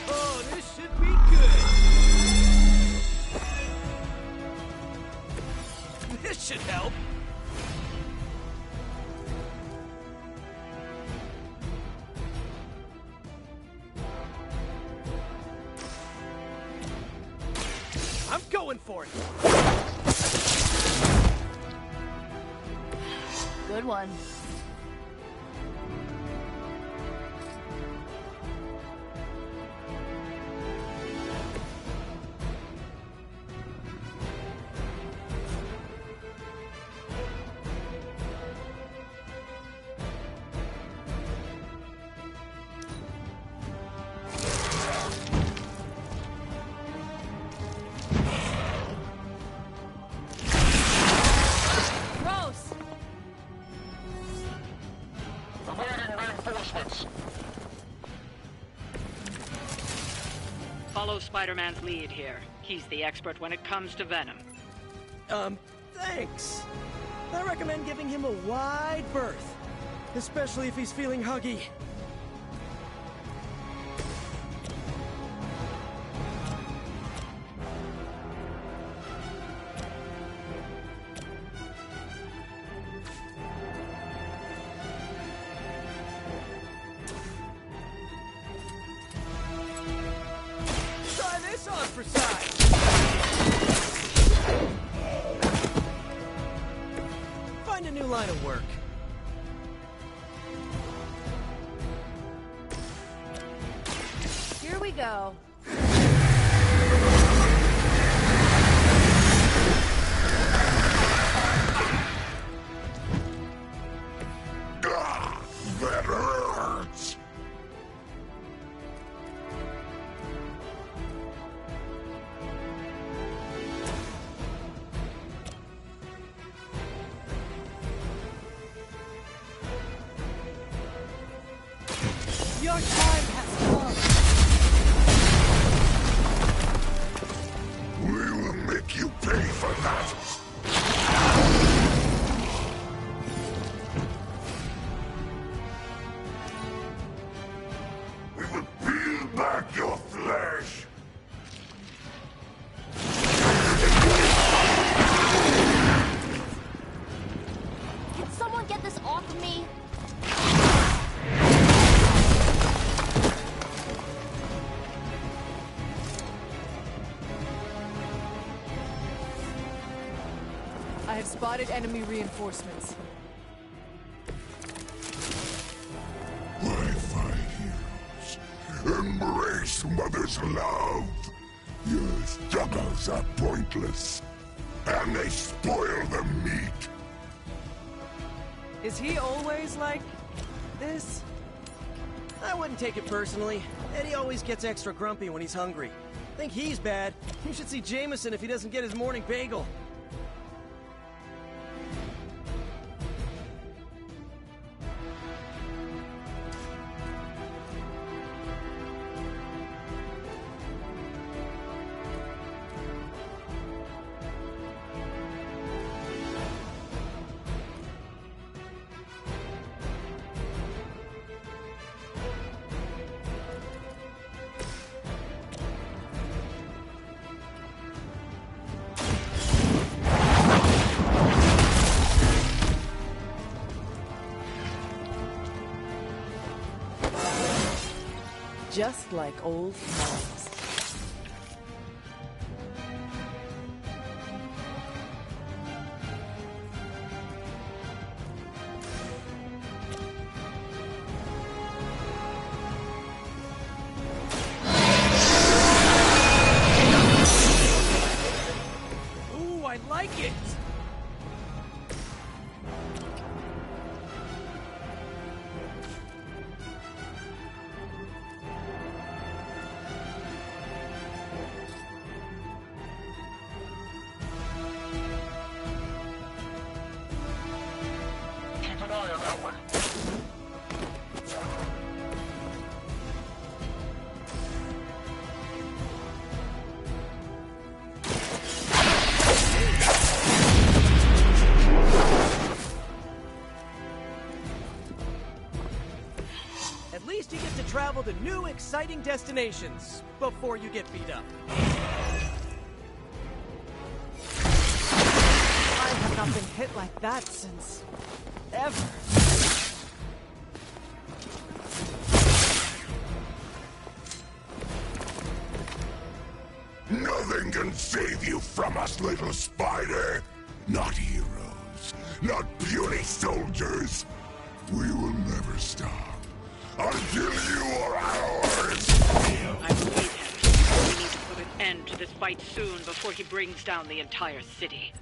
Oh, this should be good. This should help. I'm going for it. Good one. Gross! Awaiting reinforcements. Follow Spider-Man's lead here. He's the expert when it comes to Venom. Thanks. I recommend giving him a wide berth. Especially if he's feeling huggy. Try this on for size. Find a new line of work. Here we go. That hurts! Your time has come! We will make you pay for that! We will peel back your flesh! Can someone get this off of me? I have spotted enemy reinforcements. Wi-Fi heroes, embrace Mother's love! Your struggles are pointless, and they spoil the meat! Is he always like this? I wouldn't take it personally. Eddie always gets extra grumpy when he's hungry. Think he's bad. You should see Jameson if he doesn't get his morning bagel. Just like old times. Ooh, I like it! Keep an eye on that one. At least you get to travel to new, exciting destinations before you get beat up. I have not been hit like that since... ever. Nothing can save you from us, little spider! Not heroes, not puny soldiers! We will never stop until you are ours! I believe him. We need to put an end to this fight soon before he brings down the entire city.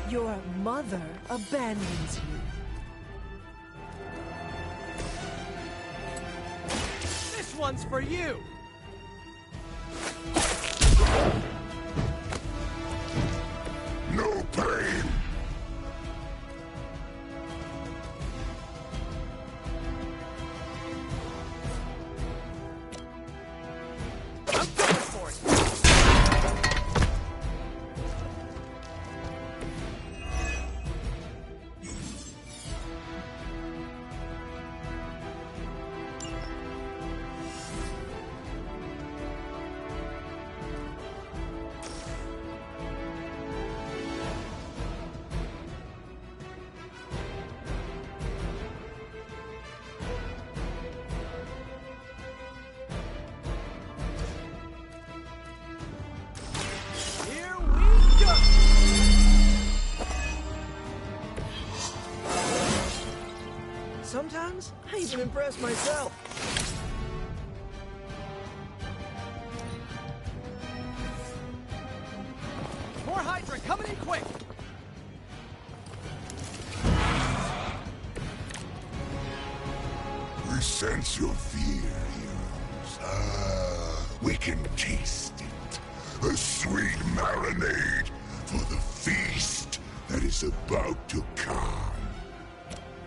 Your mother abandons you. This one's for you! No pain! I'm going for it! Here we go! Sometimes, I even impress myself. More Hydra coming in quick! sense your fear, heroes. Ah, we can taste it. A sweet marinade for the feast that is about to come.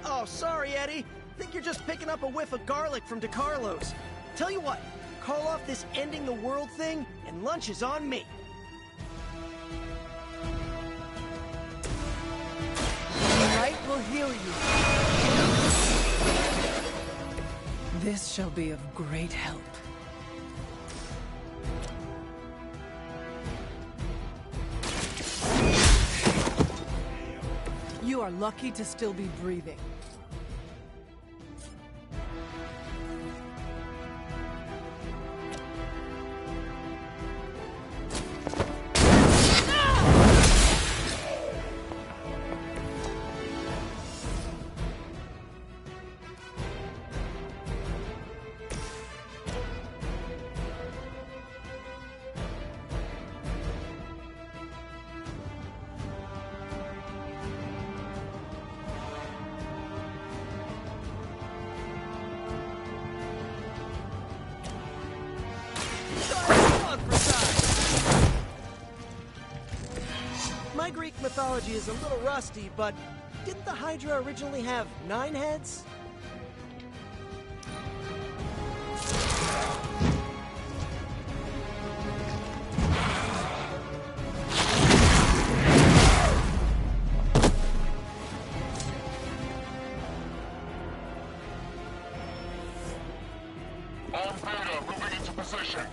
Oh, sorry, Eddie. Think you're just picking up a whiff of garlic from DeCarlo's. Tell you what, call off this ending the world thing, and lunch is on me. The light will heal you. This shall be of great help. You are lucky to still be breathing. My Greek mythology is a little rusty, but didn't the Hydra originally have 9 heads? On Beta, moving into position.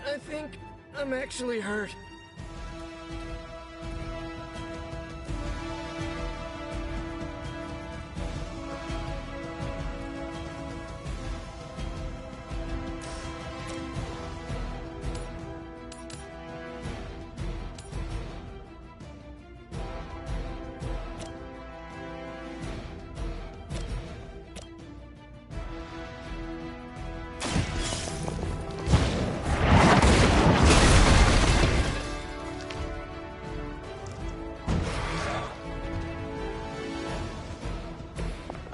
I think I'm actually hurt.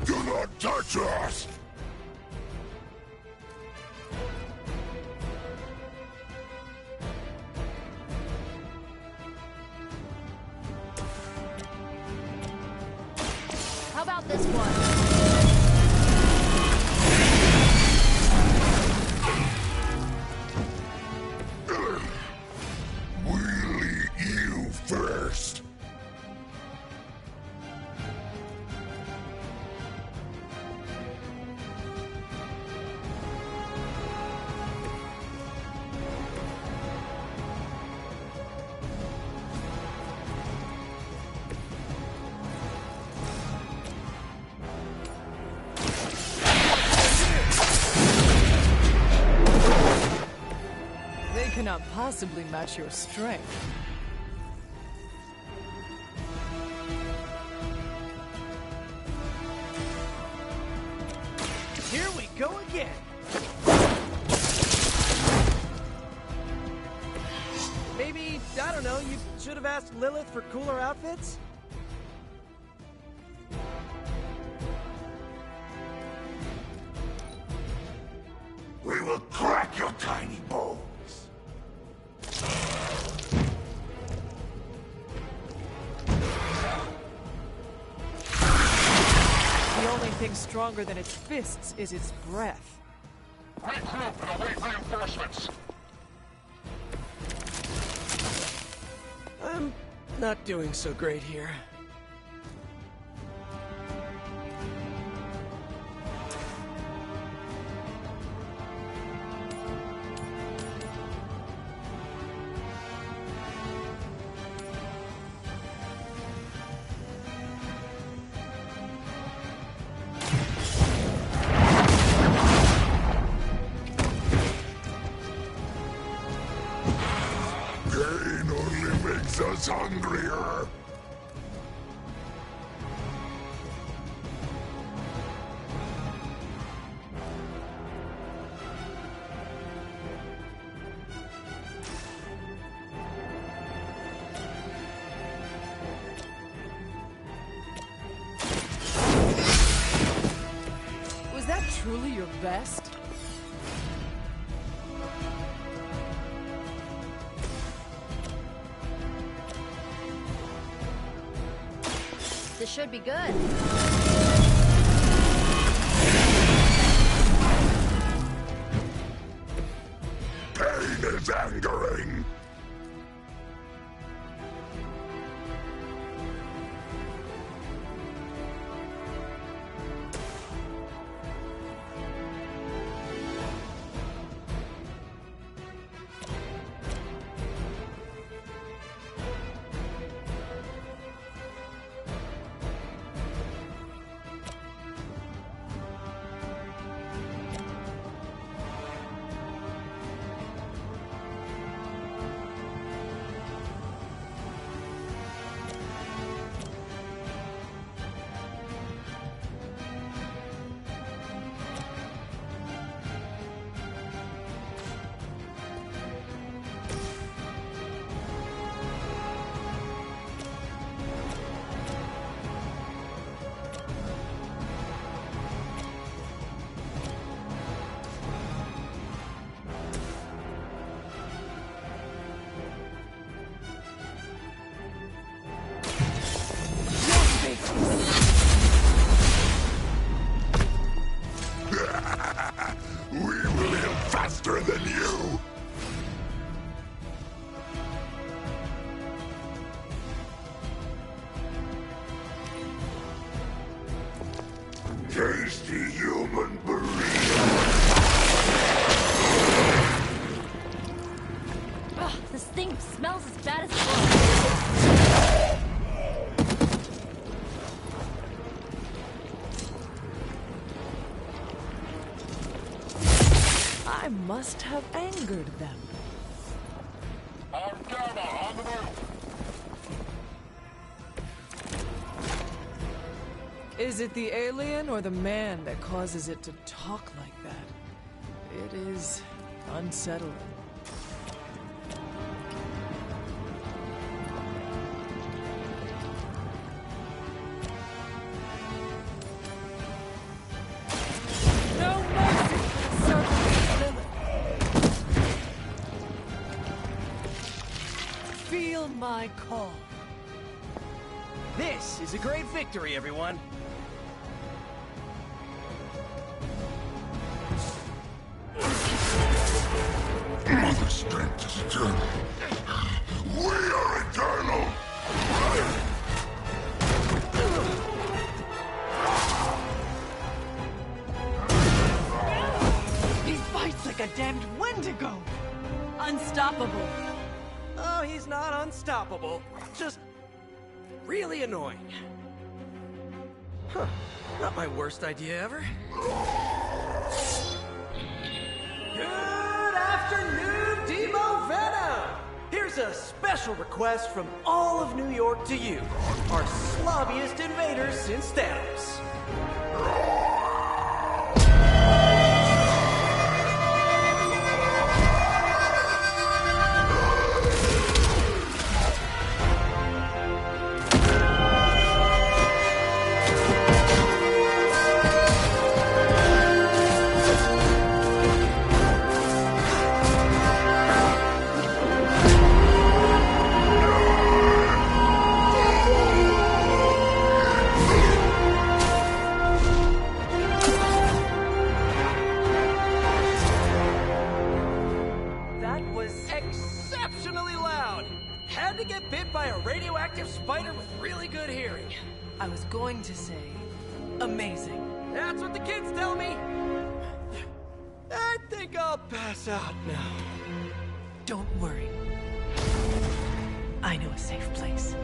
Do not touch us! How about this one? We'll eat you first. They cannot possibly match your strength. Here we go again. Maybe, I don't know, you should have asked Lilith for cooler outfits? We will crack your tiny bones. The only thing stronger than its fists is its breath. Regroup and await reinforcements. I'm not doing so great here. Pain only makes us hungrier. your best? This should be good. Pain is angering. Faster than you! Tasty human burrito! Ugh, this thing smells as bad as it looks. I must have angered them. Argama on the move! Is it the alien or the man that causes it to talk like that? It is unsettling. No mercy for the servant of Lilith. Feel my call. This is a great victory, everyone. Mother strength is eternal. We are eternal! He fights like a damned Wendigo! Unstoppable. Oh, he's not unstoppable. Just really annoying. Huh. Not my worst idea ever. Good afternoon, Demo Venom! Here's a special request from all of New York to you, our slobbiest invaders since Thanos. That was exceptionally loud! Had to get bit by a radioactive spider with really good hearing. I was going to say, amazing. That's what the kids tell me! I think I'll pass out now. Don't worry. I know a safe place.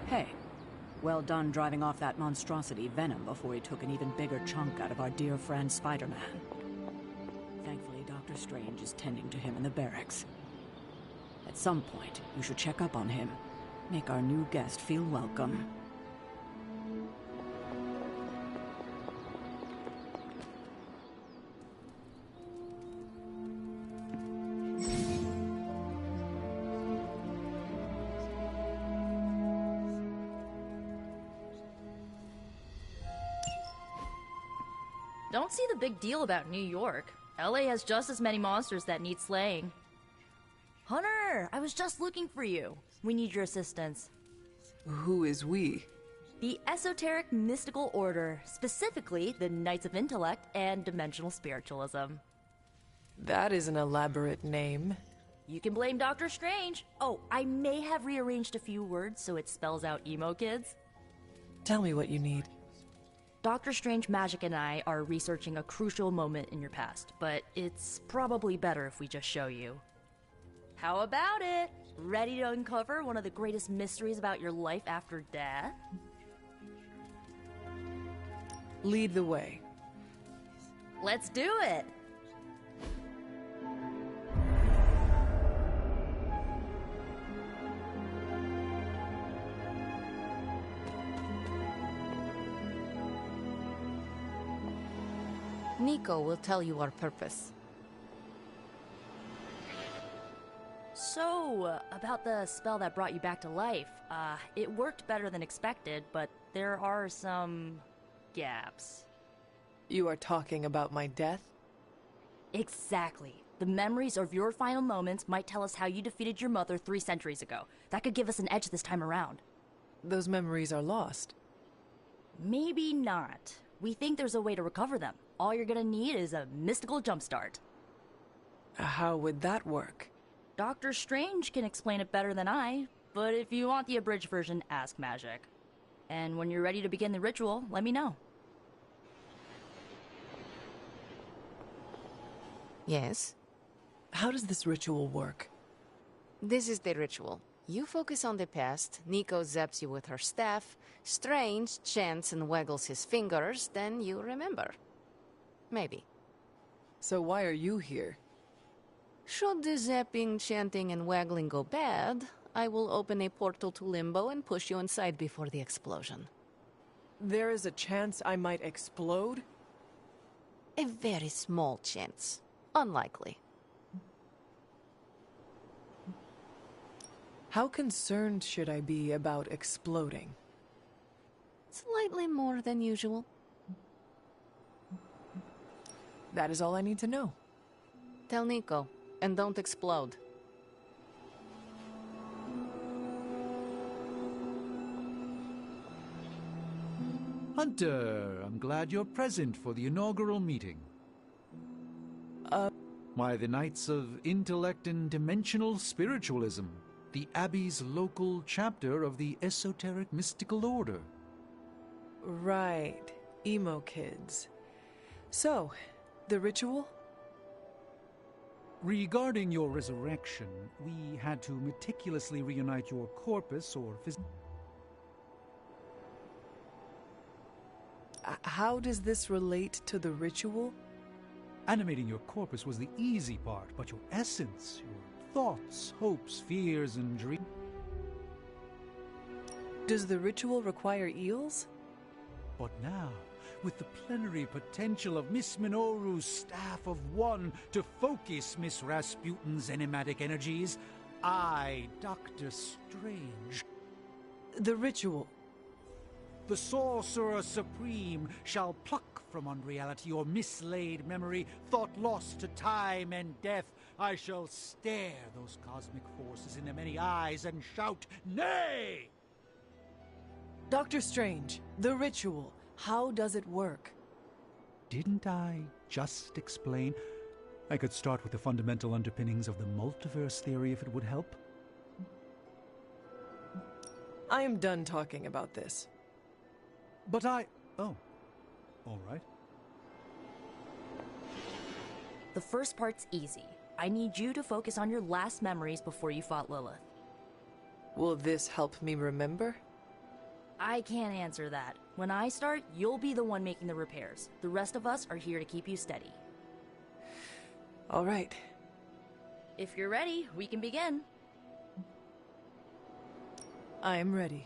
Hey, well done driving off that monstrosity Venom before he took an even bigger chunk out of our dear friend Spider-Man. Thankfully, Dr. Strange is tending to him in the barracks. At some point, you should check up on him. Make our new guest feel welcome. Don't see the big deal about New York. LA has just as many monsters that need slaying. Hunter, I was just looking for you. We need your assistance. Who is we? The Esoteric Mystical Order, specifically the Knights of Intellect and Dimensional Spiritualism. That is an elaborate name. You can blame Dr. Strange. Oh, I may have rearranged a few words so it spells out emo kids. Tell me what you need. Dr. Strange Magic and I are researching a crucial moment in your past, but it's probably better if we just show you. How about it? Ready to uncover one of the greatest mysteries about your life after death? Lead the way. Let's do it! Nico will tell you our purpose. So, about the spell that brought you back to life. It worked better than expected, but there are some gaps. You are talking about my death? Exactly. The memories of your final moments might tell us how you defeated your mother 3 centuries ago. That could give us an edge this time around. Those memories are lost. Maybe not. We think there's a way to recover them. All you're gonna need is a mystical jumpstart. How would that work? Dr. Strange can explain it better than I, but if you want the abridged version, ask Magic. And when you're ready to begin the ritual, let me know. Yes? How does this ritual work? This is the ritual. You focus on the past, Nico zaps you with her staff, Strange chants and waggles his fingers, then you remember. Maybe. So why are you here? Should the zapping, chanting, and waggling go bad, I will open a portal to Limbo and push you inside before the explosion. There is a chance I might explode? A very small chance. Unlikely. How concerned should I be about exploding? Slightly more than usual. That is all I need to know. Tell Nico, and don't explode. Hunter, I'm glad you're present for the inaugural meeting. Why, the Knights of Intellect and Dimensional Spiritualism, the Abbey's local chapter of the Esoteric Mystical Order. Right. Emo kids. So, the ritual? Regarding your resurrection, we had to meticulously reunite your corpus or How does this relate to the ritual? Animating your corpus was the easy part, but your essence, your thoughts, hopes, fears, and dreams... Does the ritual require eels? But now, with the plenary potential of Miss Minoru's Staff of One to focus Miss Rasputin's enigmatic energies, I, Dr. Strange... The ritual. The Sorcerer Supreme shall pluck from unreality your mislaid memory, thought lost to time and death. I shall stare those cosmic forces in their many eyes and shout, nay! Dr. Strange, the ritual, how does it work? Didn't I just explain? I could start with the fundamental underpinnings of the multiverse theory if it would help. I am done talking about this. But oh, all right. The first part's easy. I need you to focus on your last memories before you fought Lilith. Will this help me remember? I can't answer that. When I start, you'll be the one making the repairs. The rest of us are here to keep you steady. All right. If you're ready, we can begin. I am ready.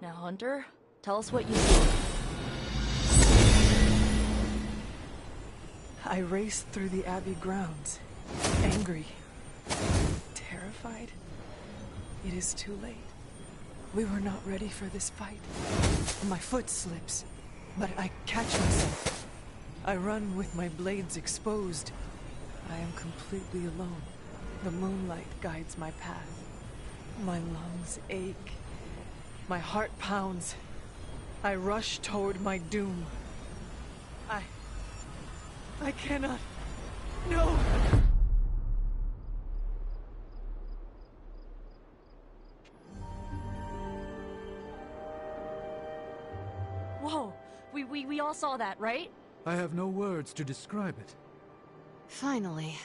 Now, Hunter, tell us what you see. I raced through the Abbey grounds, angry, terrified. It is too late. We were not ready for this fight. My foot slips, but I catch myself. I run with my blades exposed. I am completely alone. The moonlight guides my path. My lungs ache. My heart pounds. I rush toward my doom. I cannot. No! Whoa! We all saw that, right? I have no words to describe it. Finally.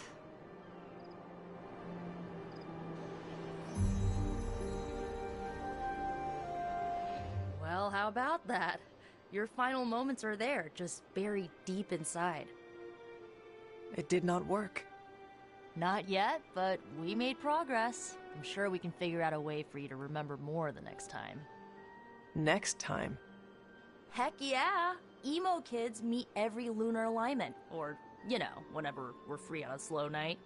Well, how about that? Your final moments are there, just buried deep inside. It did not work. Not yet, but we made progress. I'm sure we can figure out a way for you to remember more the next time. Next time? Heck yeah! Emo kids meet every lunar alignment. Or, you know, whenever we're free on a slow night.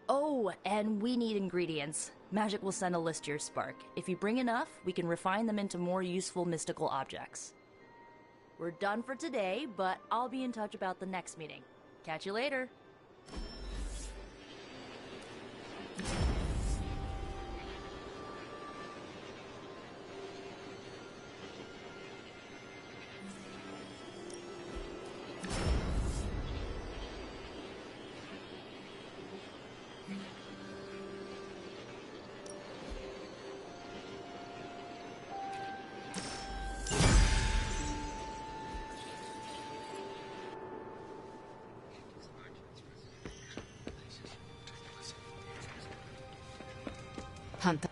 Oh, and we need ingredients. Magic will send a list to your Spark. If you bring enough, we can refine them into more useful mystical objects. We're done for today, but I'll be in touch about the next meeting. Catch you later. Hunter.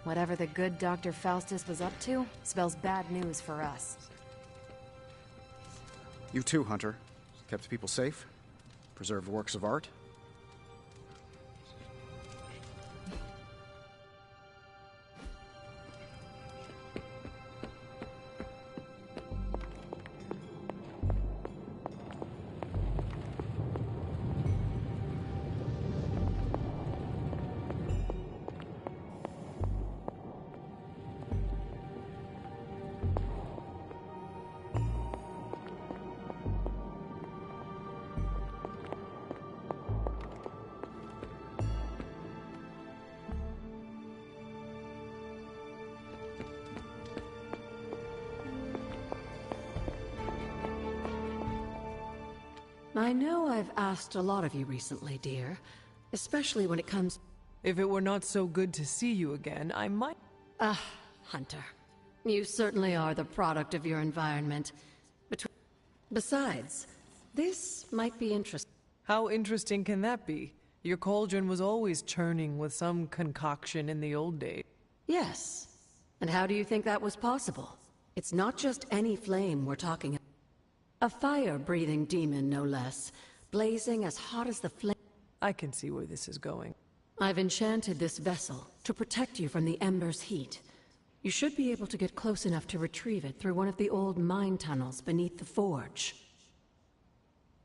Whatever the good Dr. Faustus was up to, spells bad news for us. You too, Hunter. Kept people safe, preserved works of art. I know I've asked a lot of you recently, dear. Especially when it comes... If it were not so good to see you again, I might... Hunter. You certainly are the product of your environment. Besides, this might be interesting. How interesting can that be? Your cauldron was always churning with some concoction in the old days. Yes. And how do you think that was possible? It's not just any flame we're talking about. A fire-breathing demon, no less. Blazing as hot as the flame. I can see where this is going. I've enchanted this vessel to protect you from the ember's heat. You should be able to get close enough to retrieve it through one of the old mine tunnels beneath the forge.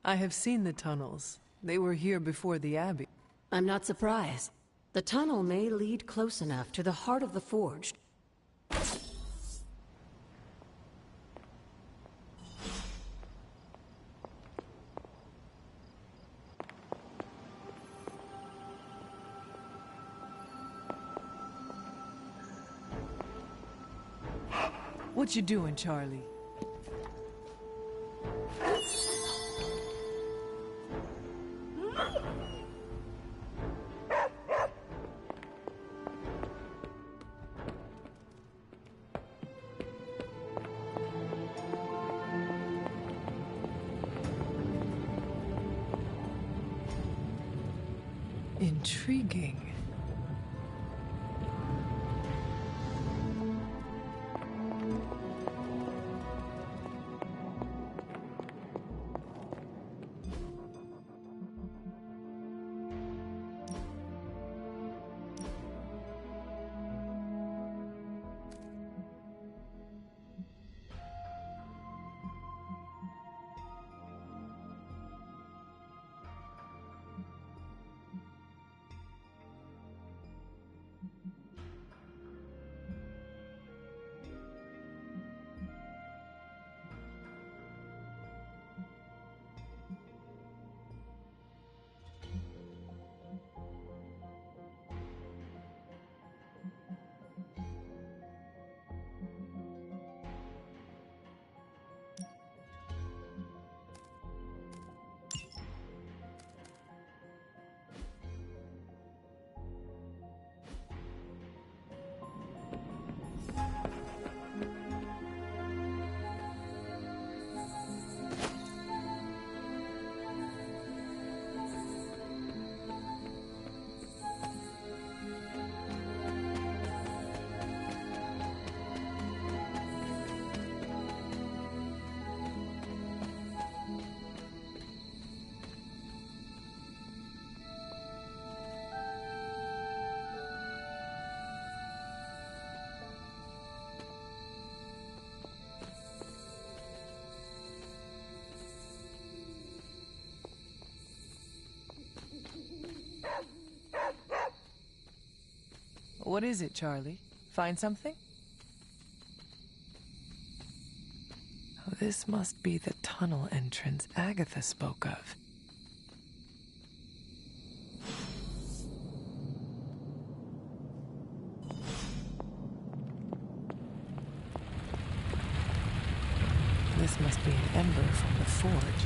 I have seen the tunnels. They were here before the Abbey. I'm not surprised. The tunnel may lead close enough to the heart of the forge. What you doing, Charlie? Intriguing. What is it, Charlie? Find something? Oh, this must be the tunnel entrance Agatha spoke of. This must be an ember from the forge.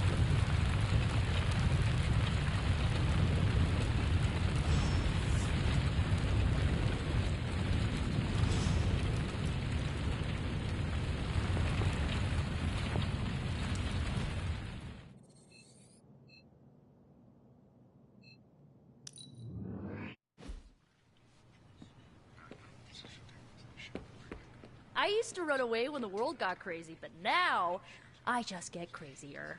I used to run away when the world got crazy, but now I just get crazier.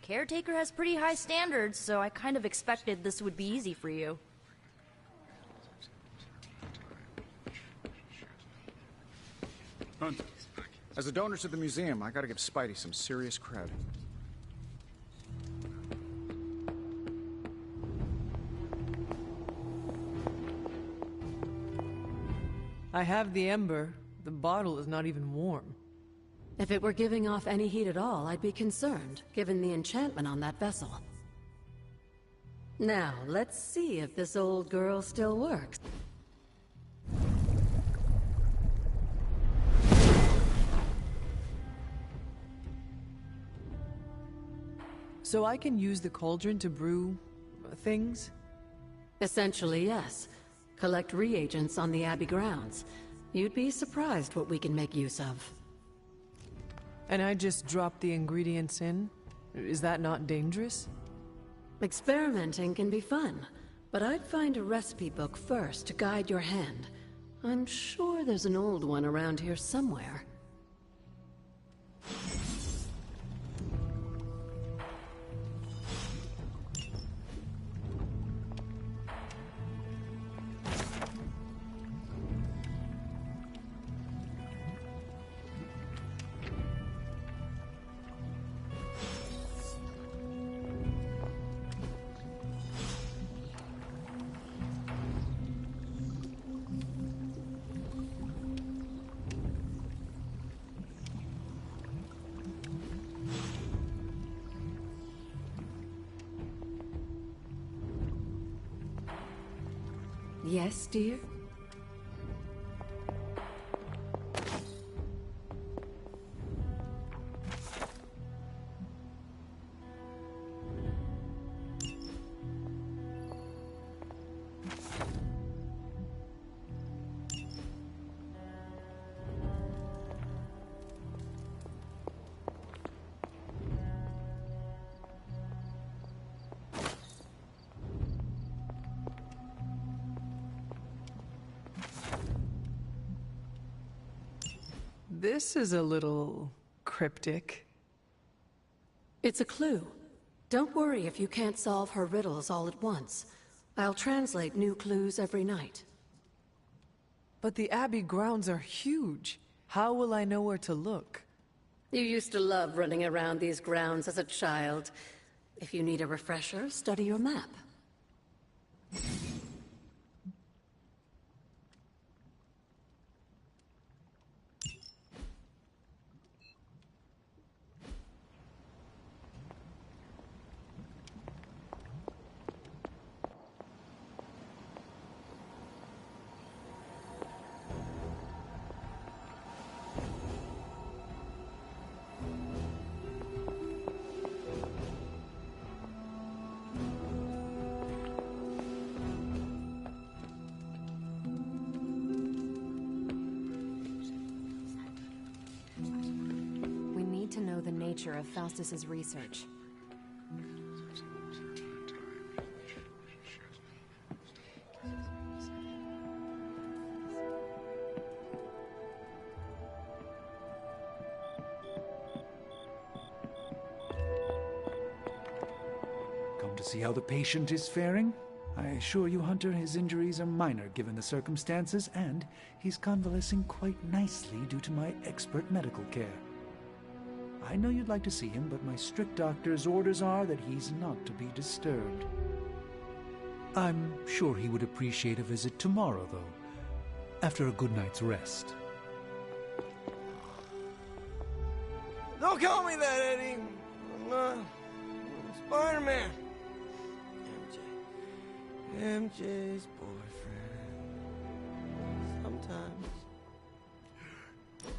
Caretaker has pretty high standards, so I kind of expected this would be easy for you. Hunter. As a donor to the museum, I gotta give Spidey some serious cred. I have the ember. The bottle is not even warm. If it were giving off any heat at all, I'd be concerned, given the enchantment on that vessel. Now, let's see if this old girl still works. So I can use the cauldron to brew things? Essentially, yes. Collect reagents on the Abbey grounds. You'd be surprised what we can make use of. And I just drop the ingredients in? Is that not dangerous? Experimenting can be fun, but I'd find a recipe book first to guide your hand. I'm sure there's an old one around here somewhere. Yes, dear? This is a little cryptic. It's a clue. Don't worry if you can't solve her riddles all at once. I'll translate new clues every night. But the Abbey grounds are huge. How will I know where to look? You used to love running around these grounds as a child. If you need a refresher, study your map. The nature of Faustus's research. Come to see how the patient is faring? I assure you, Hunter, his injuries are minor given the circumstances, and he's convalescing quite nicely due to my expert medical care. I know you'd like to see him, but my strict doctor's orders are that he's not to be disturbed. I'm sure he would appreciate a visit tomorrow, though, after a good night's rest. Don't call me that, Eddie. I'm Spider-Man. MJ's boyfriend. Sometimes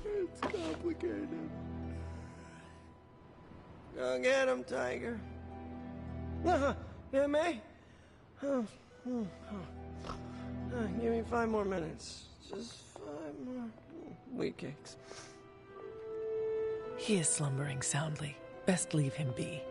it's complicated. Go get him, Tiger. M.A.? Give me 5 more minutes. Just 5 more wheat cakes. He is slumbering soundly. Best leave him be.